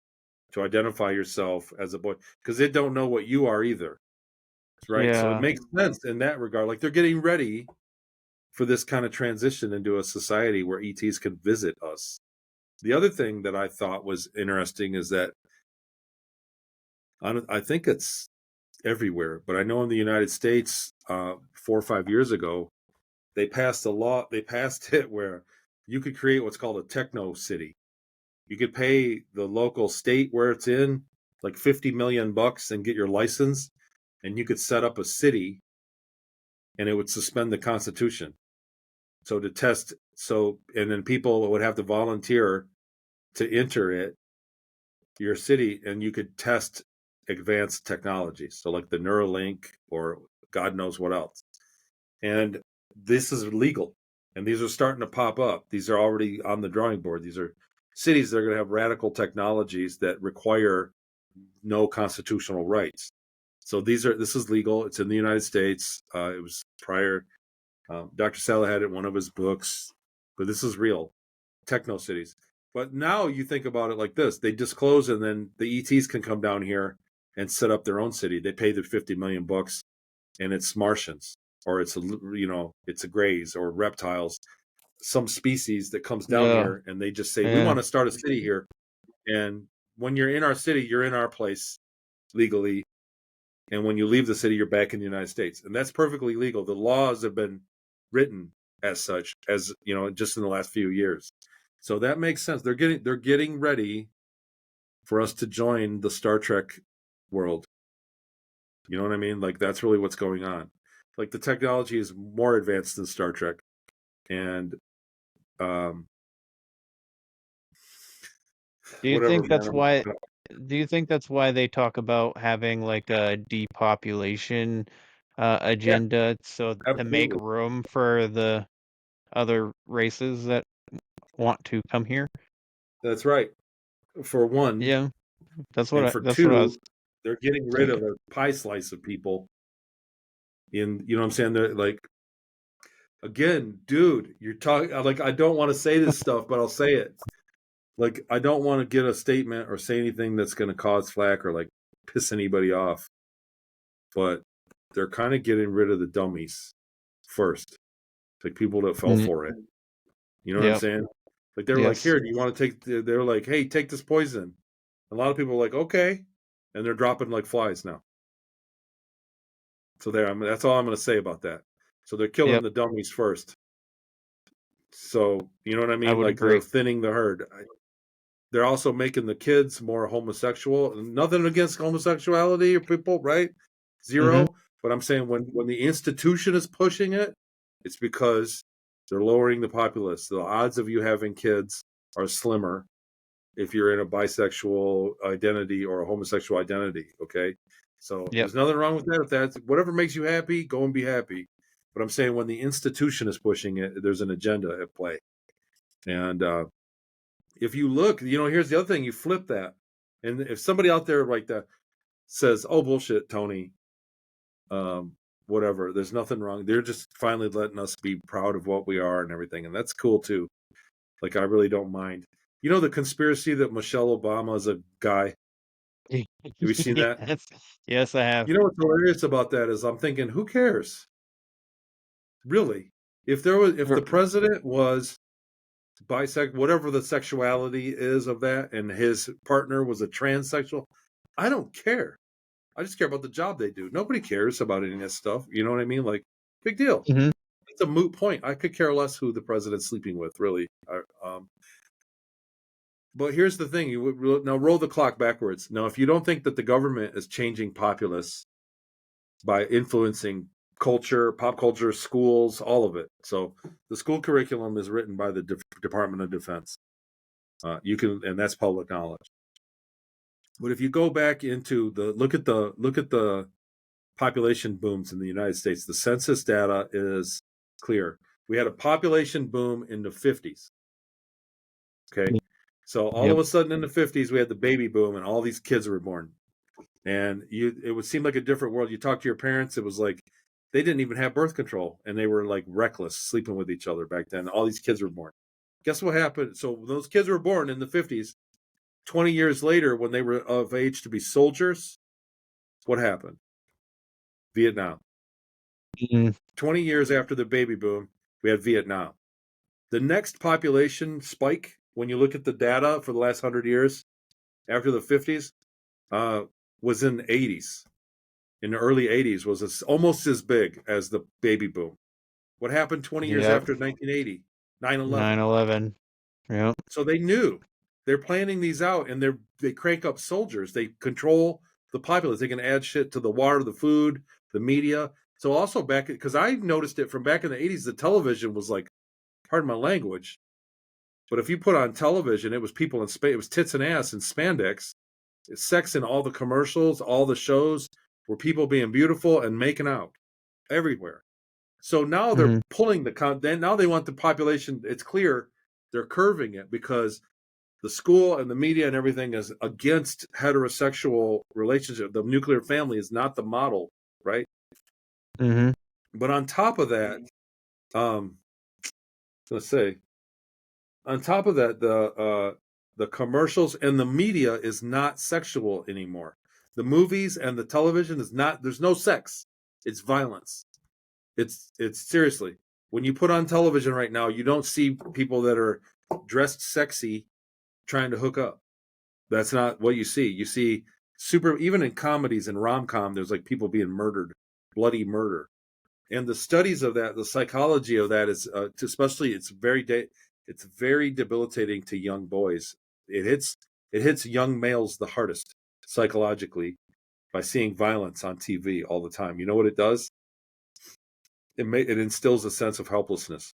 to identify yourself as a boy, because they don't know what you are either, right? So it Yeah. makes sense in that regard. Like they're getting ready for this kind of transition into a society where ETs can visit us. The other thing that I thought was interesting is that I think it's everywhere, but I know in the United States, 4 or 5 years ago, they passed a law. They passed it where you could create what's called a techno city. You could pay the local state where it's in like $50 million and get your license, and you could set up a city, and it would suspend the Constitution. So to test, and then people would have to volunteer to enter your city, and you could test advanced technology. So like the Neuralink or God knows what else. And this is legal. And these are starting to pop up. These are already on the drawing board. These are cities that are going to have radical technologies that require no constitutional rights. So this is legal. It's in the United States. It was prior. Dr. Sala had it in one of his books, but this is real. Techno cities. But now you think about it like this: they disclose, and then the ETs can come down here and set up their own city. They pay the $50 million, and it's Martians, or it's a Greys or reptiles, some species that comes down Yeah. here, and they just say, we Yeah. want to start a city here. And when you're in our city, you're in our place legally. And when you leave the city, you're back in the United States. And that's perfectly legal. The laws have been written as such, as just in the last few years. So that makes sense. They're getting ready for us to join the Star Trek world. You know what I mean? Like, that's really what's going on. Like, the technology is more advanced than Star Trek. And Do you whatever, think that's man. why? Do you think that's why they talk about having like a depopulation Yeah, agenda, so to make absolutely. room for the other races that want to come here? That's right. For one, Yeah, and for that's what I was two, they're getting rid of thinking. a pie slice of people. You know what I'm saying? They're like, again, dude, you're talking like, I don't want to say this stuff, but I'll say it. Like, I don't want to get a statement or say anything that's going to cause flack or like piss anybody off. But they're kind of getting rid of the dummies first, like people that fell Mm, for it. You know what I'm yep. saying? Like, they're like, Yes. here, do you want to take? They're like, hey, take this poison. A lot of people are like, okay, and they're dropping like flies now. So there, that's all I'm going to say about that. So they're killing Yep. the dummies first. So you know what I I mean? would Like, they're agree. thinning the herd. They're also making the kids more homosexual. Nothing against homosexuality or people, right? Mm-hmm. Zero. But I'm saying when the institution is pushing it, it's because they're lowering the populace. The odds of you having kids are slimmer if you're in a bisexual identity or a homosexual identity. Okay. So Yep. there's nothing wrong with that. If that's whatever makes you happy, go and be happy. But I'm saying when the institution is pushing it, there's an agenda at play. And if you look, here's the other thing: you flip that, and if somebody out there like that says, "Oh, bullshit, Tony," whatever, there's nothing wrong. They're just finally letting us be proud of what we are and everything, and that's cool too. Like, I really don't mind. You know the conspiracy that Michelle Obama is a guy. Have you seen that? Yes. Yes, I have. You know what's hilarious about that is I'm thinking, who cares? Really? If the R- president was bisexual, whatever the sexuality is of that, and his partner was a transsexual, I don't care. I just care about the job they do. Nobody cares about any of that stuff. You know what I mean? Like, big deal. Mhm. It's a moot point. I could care less who the president's sleeping with, really. But here's the thing: now roll the clock backwards. Now, if you don't think that the government is changing populace by influencing culture, pop culture, schools, all of it. So the school curriculum is written by the Department of Defense. And that's public knowledge. But if you go back into look at the population booms in the United States, the census data is clear. We had a population boom in the 50s. Okay. So all Yep. of a sudden in the 50s, we had the baby boom and all these kids were born. And it would seem like a different world. You talk to your parents, it was like they didn't even have birth control and they were like reckless, sleeping with each other back then. All these kids were born. Guess what happened? So those kids were born in the 50s. 20 years later, when they were of age to be soldiers, what happened? Vietnam. Mhm. 20 years after the baby boom, we had Vietnam. The next population spike, when you look at the data for the last 100 years, after the 50s, was in the 80s. In the early 80s was almost as big as the baby boom. What happened 20 years Yep. after 1980? 9/11. 9/11. Yep. So they knew. They're planning these out, and they crank up soldiers. They control the populace. They can add shit to the water, the food, the media. So also back, because I noticed it from back in the 80s, the television was like, pardon my language, but if you put on television, it was people in space, it was tits and ass and spandex. It's sex in all the commercials, all the shows were people being beautiful and making out everywhere. So now they're Mhm. pulling now they want the population. It's clear they're curving it because the school and the media and everything is against heterosexual relationship. The nuclear family is not the model, right? Mhm. But on top of that, let's say, on top of that, the commercials and the media is not sexual anymore. The movies and the television is not. There's no sex. It's violence. It's seriously. When you put on television right now, you don't see people that are dressed sexy trying to hook up. That's not what you see. You see even in comedies and rom-com, there's like people being murdered, bloody murder. And the studies of that, the psychology of that is especially it's very debilitating to young boys. It hits young males the hardest psychologically by seeing violence on TV all the time. You know what it does? It instills a sense of helplessness.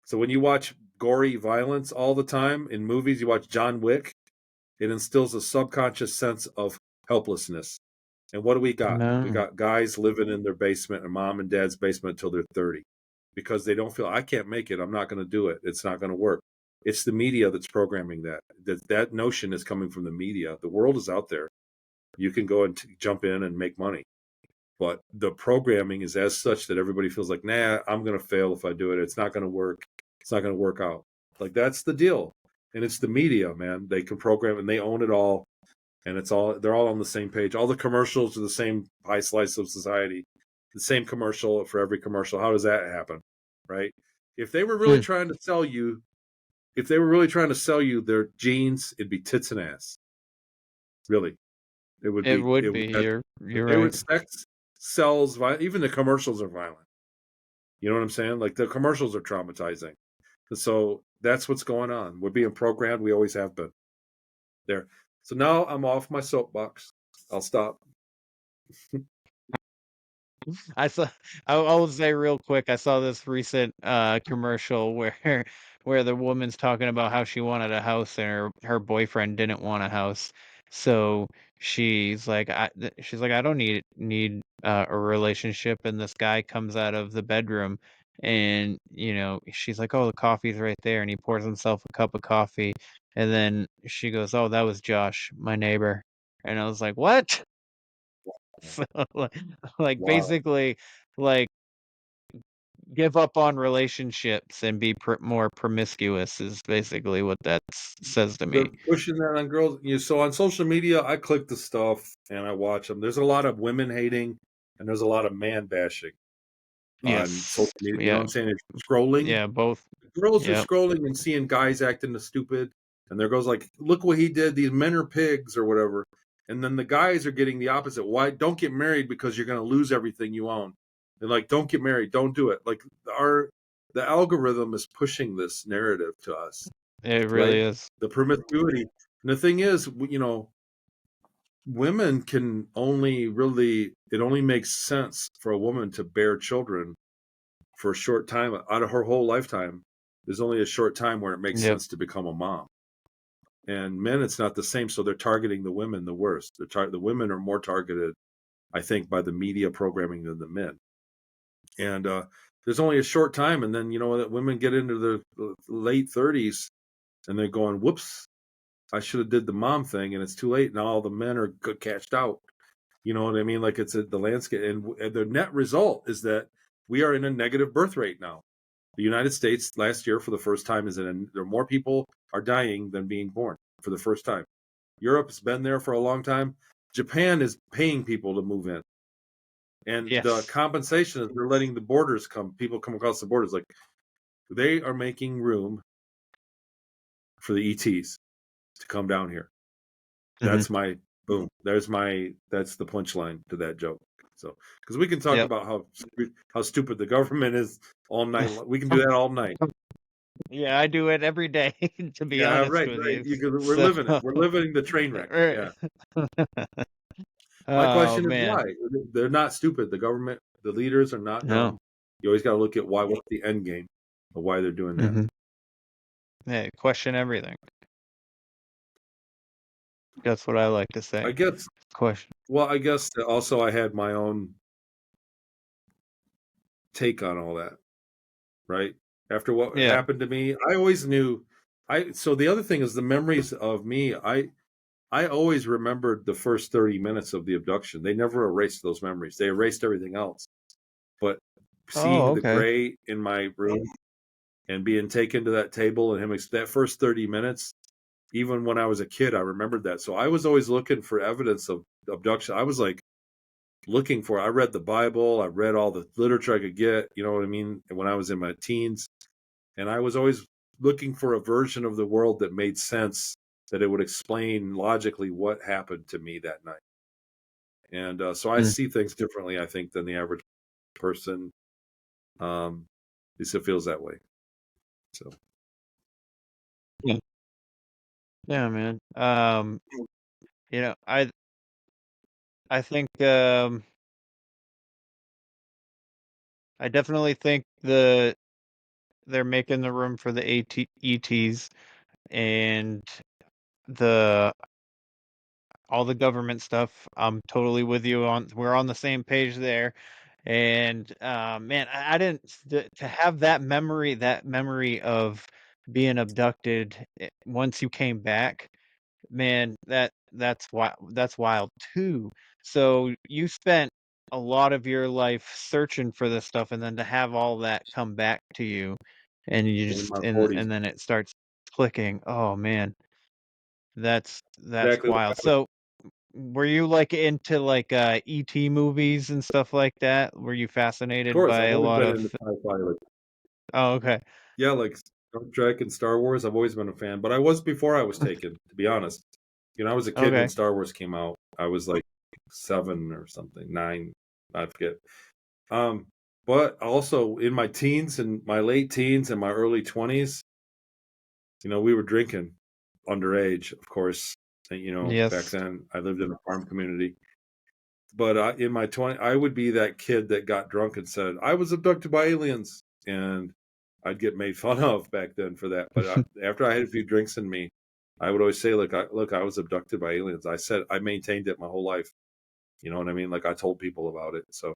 So when you watch gory violence all the time in movies, you watch John Wick, it instills a subconscious sense of helplessness. And what do we got? No. We got guys living in their basement and mom and dad's basement until they're 30 because they don't feel, I can't make it. I'm not going to do it. It's not going to work. It's the media that's programming that. That notion is coming from the media. The world is out there. You can go and jump in and make money. But the programming is as such that everybody feels like, nah, I'm going to fail if I do it. It's not going to work. It's not going to work out. Like, that's the deal. And it's the media, man. They can program and they own it all. And they're all on the same page. All the commercials are the same pie slice of society. The same commercial for every commercial. How does that happen? Right? If they were really trying to sell you their jeans, it'd be tits and ass. Really. It would be. You're right. Sex sells, even the commercials are violent. You know what I'm saying? Like, the commercials are traumatizing. So that's what's going on. We're being programmed. We always have been. There. So now I'm off my soapbox. I'll stop. I will say real quick, I saw this recent commercial where the woman's talking about how she wanted a house and her boyfriend didn't want a house. So she's like I don't need a relationship, and this guy comes out of the bedroom and she's like, "Oh, the coffee's right there," and he pours himself a cup of coffee, and then she goes, "Oh, that was Josh, my neighbor." And I was like, "What?" So like Wow. basically like give up on relationships and be more promiscuous is basically what that says to me. They're pushing that on girls. So on social media, I click the stuff and I watch them. There's a lot of women hating and there's a lot of man bashing on social media. You know what I'm saying? It's scrolling. Yeah, both. Girls are Yep. scrolling and seeing guys acting stupid. And there goes like, look what he did. These men are pigs or whatever. And then the guys are getting the opposite. Why? Don't get married because you're going to lose everything you own. They're like, don't get married. Don't do it. Like the algorithm is pushing this narrative to us. It really right? is. The promiscuity. And the thing is, women can it only makes sense for a woman to bear children for a short time out of her whole lifetime. There's only a short time where it makes sense to become a mom. And men, it's not the same. So they're targeting the women the worst. The women are more targeted, I think, by the media programming than the men. And there's only a short time. And then, that women get into the late 30s and they're going, whoops, I should have did the mom thing, and it's too late. Now all the men are cashed out. You know what I mean? Like, it's the landscape. And the net result is that we are in a negative birth rate now. The United States last year, for the first time, there are more people are dying than being born for the first time. Europe has been there for a long time. Japan is paying people to move in. And the compensation is they're letting the borders people come across the borders. Like, they are making room for the ETs to come down here. That's my boom. That's the punchline to that joke. So, because we can talk about how stupid the government is all night long. We can do that all night. Yeah, I do it every day, to be honest with you. We're living it. We're living the train wreck. Yeah. My question is why? They're not stupid. The government, the leaders are not dumb. You always got to look at what's the end game of why they're doing that. Yeah, question everything. That's what I like to say. I guess. Question. Well, I guess also I had my own take on all that, right? After what happened to me, I always knew. So the other thing is the memories of me. I always remembered the first 30 minutes of the abduction. They never erased those memories. They erased everything else. But seeing the gray in my room and being taken to that table and him, that first 30 minutes, even when I was a kid, I remembered that. So I was always looking for evidence of abduction. I was like I read the Bible. I read all the literature I could get, you know what I mean? When I was in my teens. And I was always looking for a version of the world that made sense that it would explain logically what happened to me that night. And so I Mm. see things differently, I think, than the average person. At least it feels that way. So Yeah. Yeah, man. You know, I think I definitely think they're making the room for the ETs and the all the government stuff. I'm totally with you on. We're on the same page there. And man, I didn't to have that memory of being abducted once you came back. Man, that's wild too. So you spent a lot of your life searching for this stuff, and then to have all that come back to you, and you in just my 40s, and then it starts clicking. Oh man, that's exactly. wild. So were you like into like ET movies and stuff like that? Were you Of fascinated course, by I've a always lot been of into sci-fi. Like, Oh, okay. yeah, like Star Trek and Star Wars. I've always been a fan, but I was before I was taken. To be honest, I was a kid when Okay. Star Wars came out. I was like 7 or something, 9, I forget. But also in my teens and my late teens and my early 20s, we were drinking underage, of course. And, back Yes. then I lived in a farm community. But in my 20s, I would be that kid that got drunk and said, I was abducted by aliens. And I'd get made fun of back then for that. But after I had a few drinks in me, I would always say, look, I was abducted by aliens. I maintained it my whole life. You know what I mean? Like I told people about it. So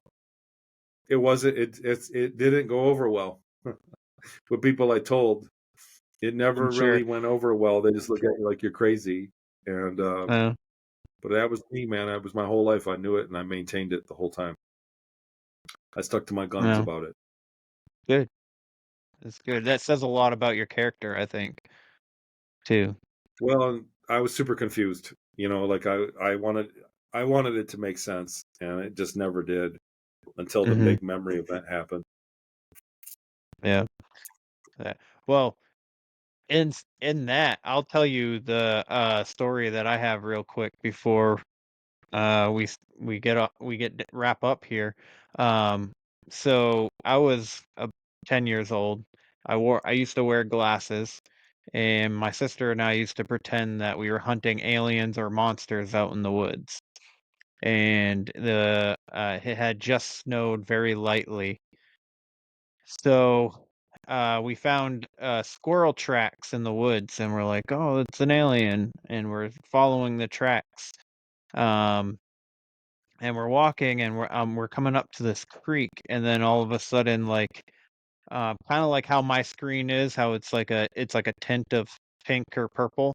it wasn't, it didn't go over well with people I told. It I'm never sure. really went over well. They just look at you like you're crazy. And, Uh, but that was me, man. That was my whole life. I knew it and I maintained it the whole time. I stuck to my guns no. about it. Good. That's good. That says a lot about your character, I think, too. Well, I was super confused. Like I wanted it to make sense, and it just never did until the Mhm. big memory event happened. Yeah. Yeah. Well, in that, I'll tell you the story that I have real quick before we get wrap up here. Um so I was 10 years old. I used to wear glasses, and my sister and I used to pretend that we were hunting aliens or monsters out in the woods. And it had just snowed very lightly. So we found squirrel tracks in the woods, and we're like, "Oh, it's an alien!" And we're following the tracks. Um, and we're walking, and we're coming up to this creek, and then all of a sudden, like, kind of like how my screen is, how it's like a tint of pink or purple.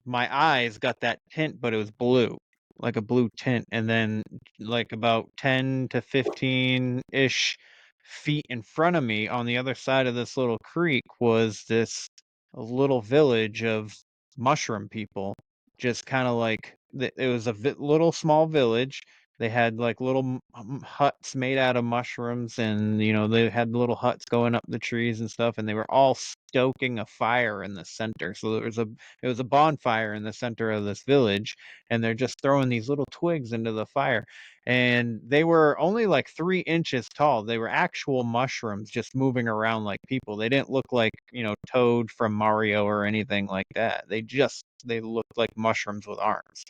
My eyes got that tint, but it was blue, like a blue tint. And then, like about 10 to 15-ish feet in front of me on the other side of this little creek was this little village of mushroom people. Just kind of like it was a little small village. They had like little huts made out of mushrooms, and they had little huts going up the trees and stuff, and they were all stoking a fire in the center. So it was a bonfire in the center of this village, and they're just throwing these little twigs into the fire. And they were only like 3 inches tall. They were actual mushrooms just moving around like people. They didn't look like, Toad from Mario or anything like that. They looked like mushrooms with arms.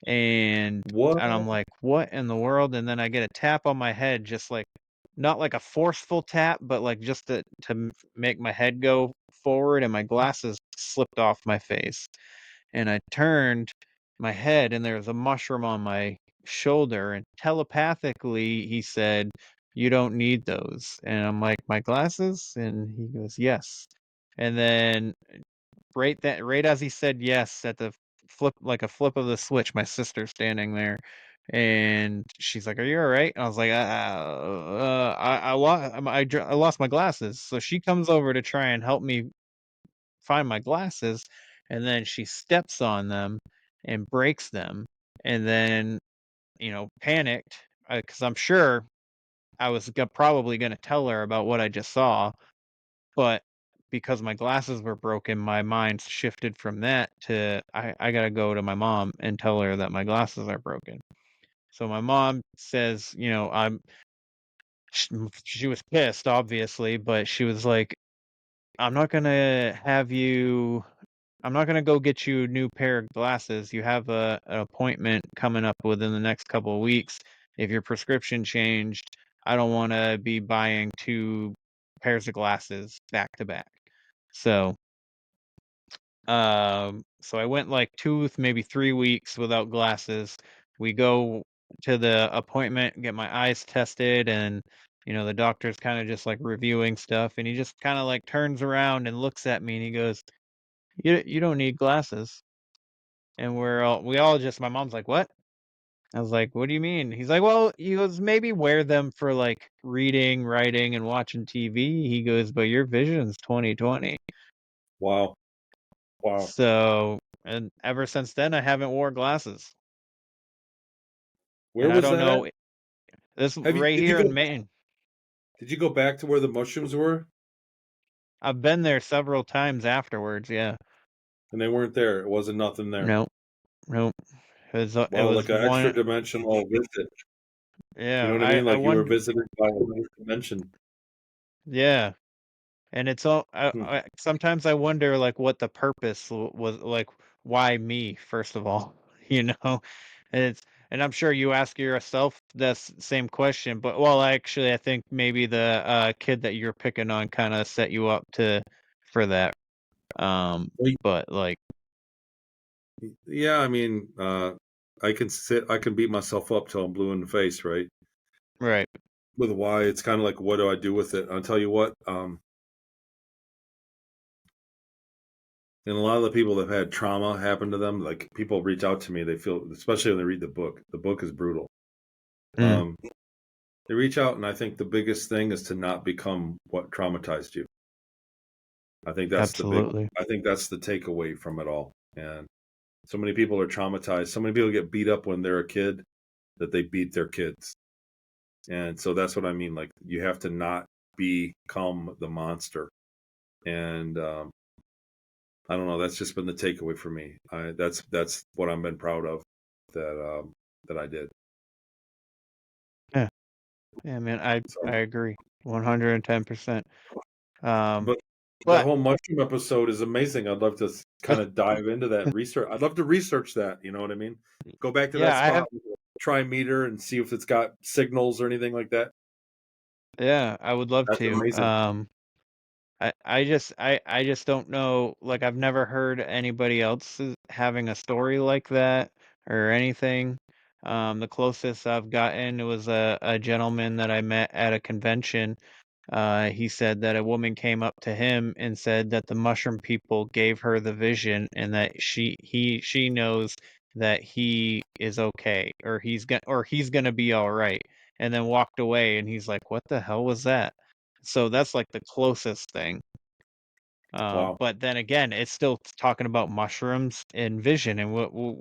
And What? I'm like, what in the world? And then I get a tap on my head, just like, not like a forceful tap, but like just to make my head go forward, and my glasses slipped off my face. And I turned my head, and there was a mushroom on my shoulder, and telepathically he said, "You don't need those." And I'm like, "My glasses?" And he goes, "Yes." And then right as he said yes, at the like a flip of the switch, my sister's standing there, and she's like, "Are you all right?" And I was like, I lost my glasses." So she comes over to try and help me find my glasses, and then she steps on them and breaks them, and then, panicked, because I'm sure I was probably going to tell her about what I just saw, but because my glasses were broken, my mind shifted from that to I gotta go to my mom and tell her that my glasses are broken. So my mom says, she was pissed, obviously, but she was like, I'm not gonna have you. I'm not gonna go get you a new pair of glasses. You have an appointment coming up within the next couple of weeks. If your prescription changed, I don't want to be buying two pairs of glasses back to back. So, so I went like maybe 3 weeks without glasses. We go to the appointment, get my eyes tested, and the doctor's kind of just like reviewing stuff, and he just kind of like turns around and looks at me, and he goes, "You don't need glasses." And we all just my mom's like, "What?" I was like, "What do you mean?" He's like, "Well," he goes, "maybe wear them for like reading, writing, and watching TV." He goes, "But your vision's 20/20." Wow. Wow. So, and ever since then, I haven't wore glasses. Where And I was don't that at? know this Have you right did you here go in Maine. did you go back to where the mushrooms were? I've been there several times afterwards. Yeah. And they weren't there. It wasn't nothing there. Nope. Nope. It Wow, like was an extra one. dimensional visit. You know Yeah. what I mean? I Like you were wonder. visited by another dimension. Yeah. And it's all Hmm. sometimes I wonder like what the purpose was, like why me first of all, you know? And it's and I'm sure you ask yourself this same question, but well, actually I think maybe the kid that you're picking on kind of set you up to for that. Um Well, but like yeah, I mean, I can beat myself up till I'm blue in the face, right? right. With why, it's kind of like, what do I do with it? I'll tell you what, and a lot of the people that have had trauma happen to them, like people reach out to me, they feel, especially when they read the book. The book is brutal. Mm, Um, they reach out, and I think the biggest thing is to not become what traumatized you. I think that's the big. absolutely. I think that's the takeaway from it all. And so many people are traumatized. So many people get beat up when they're a kid that they beat their kids. And so that's what I mean. Like you have to not become the monster. And I don't know. That's just been the takeaway for me. That's what I've been proud of that I did. Yeah. Yeah, man, So, I agree 110%. Um but that but whole mushroom episode is amazing. I'd love to kind of dive into that and research. I'd love to research that. You know what I mean? Go back to that yeah, I spot have with a trimeter and see if it's got signals or anything like that. yeah, I would love That's to. amazing. I just don't know, like I've never heard anybody else having a story like that or anything. The closest I've gotten was a gentleman that I met at a convention. He said that a woman came up to him and said that the mushroom people gave her the vision and that she knows that he is okay or he's gonna be all right, and then walked away and he's like, "What the hell was that?" So that's like the closest thing. Wow. But then again, it's still talking about mushrooms and vision, and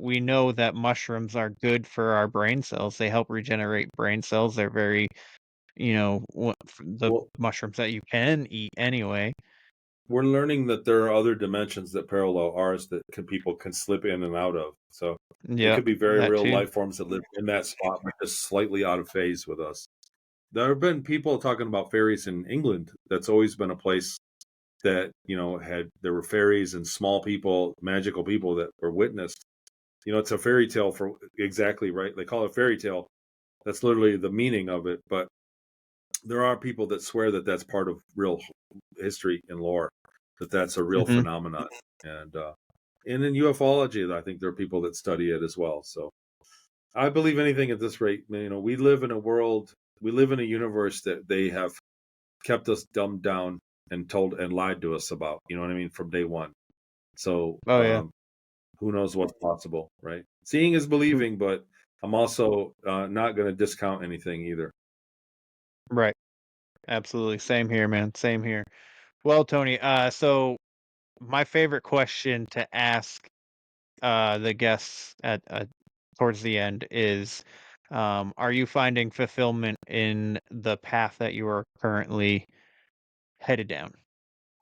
we know that mushrooms are good for our brain cells. They help regenerate brain cells. They're very, the Well, mushrooms that you can eat anyway. we're learning that there are other dimensions that parallel ours that people can slip in and out of. So it Yep, could be very that real too. life forms that live in that spot, but just slightly out of phase with us. There have been people talking about fairies in England. That's always been a place that had there were fairies and small people, magical people that were witnessed. It's a fairy tale for exactly right. They call it fairy tale. That's literally the meaning of it. But there are people that swear that that's part of real history and lore, that that's a real Hmm. phenomenon. And in ufology, I think there are people that study it as well. So I believe anything at this rate. We live in a world, we live in a universe that they have kept us dumbed down and told and lied to us about. You know what I mean? From day one. So Oh yeah. who knows what's possible, right? Seeing is Who- believing, but I'm also not going to discount anything either. Right. Absolutely. Same here, man. Same here. Well, Tony, so my favorite question to ask the guests at towards the end is, are you finding fulfillment in the path that you are currently headed down?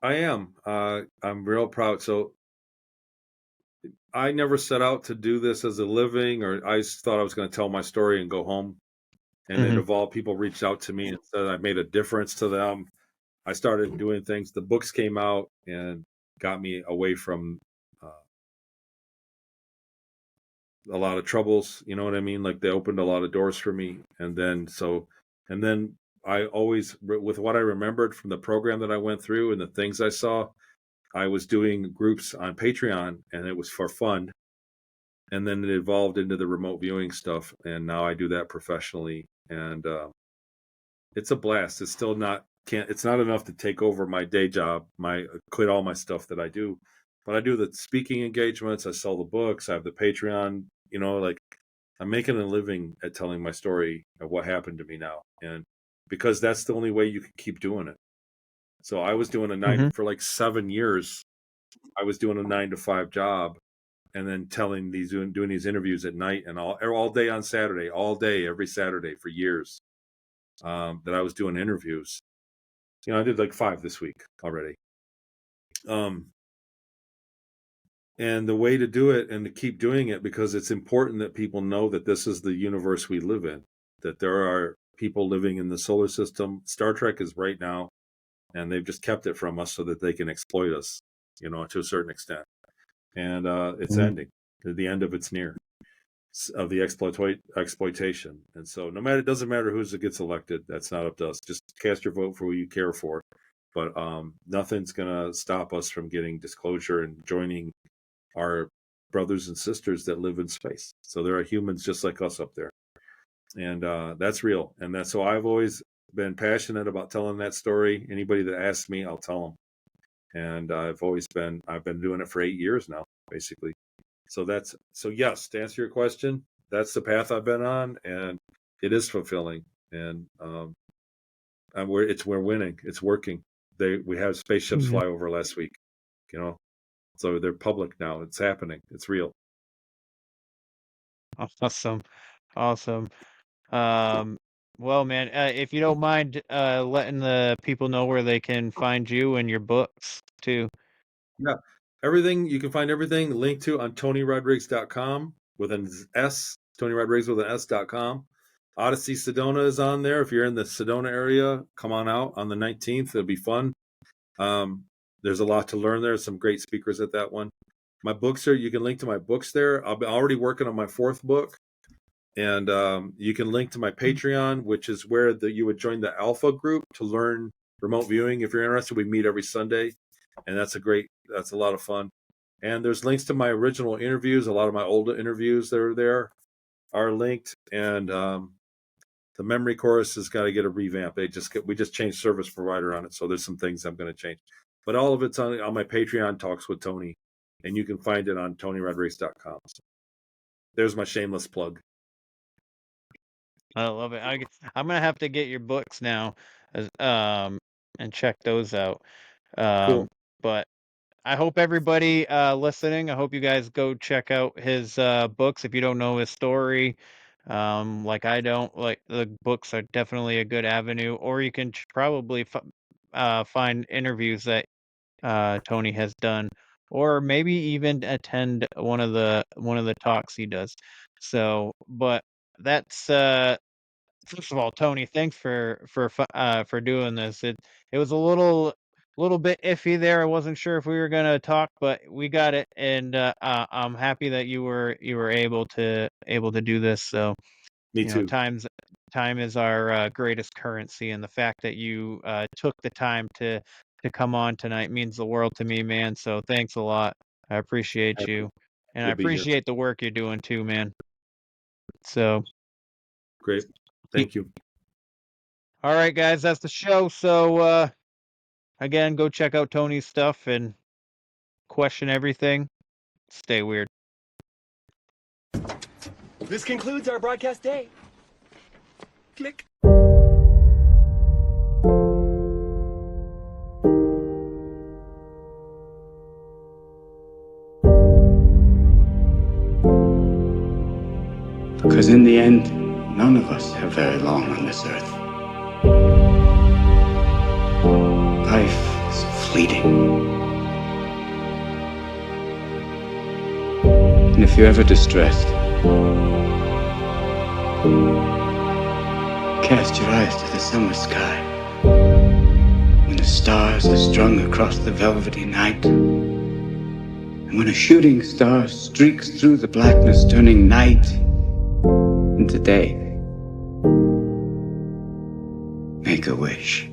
I am. I'm real proud. So I never set out to do this as a living, or I just thought I was going to tell my story and go home. And it evolved. People reached out to me and said I made a difference to them. I started doing things. The books came out and got me away from a lot of troubles. You know what I mean? Like they opened a lot of doors for me. And then I always, with what I remembered from the program that I went through and the things I saw, I was doing groups on Patreon, and it was for fun. And then it evolved into the remote viewing stuff, and now I do that professionally. And it's a blast. It's still not it's not enough to take over my day job, quit all my stuff that I do. But I do the speaking engagements, I sell the books, I have the Patreon, like I'm making a living at telling my story of what happened to me now. And because that's the only way you can keep doing it. So I was doing for like 7 years. I was doing a 9-to-5 job, and then doing these interviews at night and all day on Saturday, all day every Saturday for years. That I was doing interviews. I did like 5 this week already. And the way to do it and to keep doing it, because it's important that people know that this is the universe we live in, that there are people living in the solar system. Star Trek is right now, and they've just kept it from us so that they can exploit us, to a certain extent. And it's ending. The end of it's near, of the exploitation. And so it doesn't matter who gets elected. That's not up to us. Just cast your vote for who you care for. But nothing's going to stop us from getting disclosure and joining our brothers and sisters that live in space. So there are humans just like us up there. And that's real. And so I've always been passionate about telling that story. Anybody that asks me, I'll tell them. And I've been doing it for 8 years now, basically. So yes, to answer your question, that's the path I've been on, and it is fulfilling. And we're winning. It's working. We have spaceships fly over last week, so they're public now. It's happening. It's real. Awesome. Well, man, if you don't mind letting the people know where they can find you and your books too. Yeah. You can find everything linked to on TonyRodrigues.com with an S, Tony Rodrigues with an S.com. Odyssey Sedona is on there. If you're in the Sedona area, come on out on the 19th. It'll be fun. There's a lot to learn there. Some great speakers at that one. My books you can link to my books there. I'll be already working on my 4th book. And you can link to my Patreon, which is where you would join the Alpha group to learn remote viewing. If you're interested, we meet every Sunday. And that's a lot of fun. And there's links to my original interviews. A lot of my older interviews that are there are linked. And the memory course has got to get a revamp. We just changed service provider on it. So there's some things I'm going to change. But all of it's on my Patreon, Talks with Tony. And you can find it on TonyRodrigues.com. So there's my shameless plug. I love it. I'm going to have to get your books now and check those out. Cool. But I hope everybody listening, I hope you guys go check out his books. If you don't know his story, like I don't, like the books are definitely a good avenue, or you can probably find interviews that Tony has done, or maybe even attend one of the talks he does. So, but that's first of all, Tony, thanks for doing this. It was a little bit iffy there. I wasn't sure if we were gonna talk, but we got it, and I'm happy that you were able to do this. So, Me too. Time is our greatest currency, and the fact that you took the time to come on tonight means the world to me, man. So thanks a lot. I appreciate you, and I appreciate the work you're doing too, man. So great. Thank you. All right, guys, that's the show. So again, go check out Tony's stuff and question everything. Stay weird. This concludes our broadcast day. Click. Because in the end, none of us have very long on this earth. Life is fleeting. And if you're ever distressed, cast your eyes to the summer sky, when the stars are strung across the velvety night, and when a shooting star streaks through the blackness, turning night into day. Make a wish.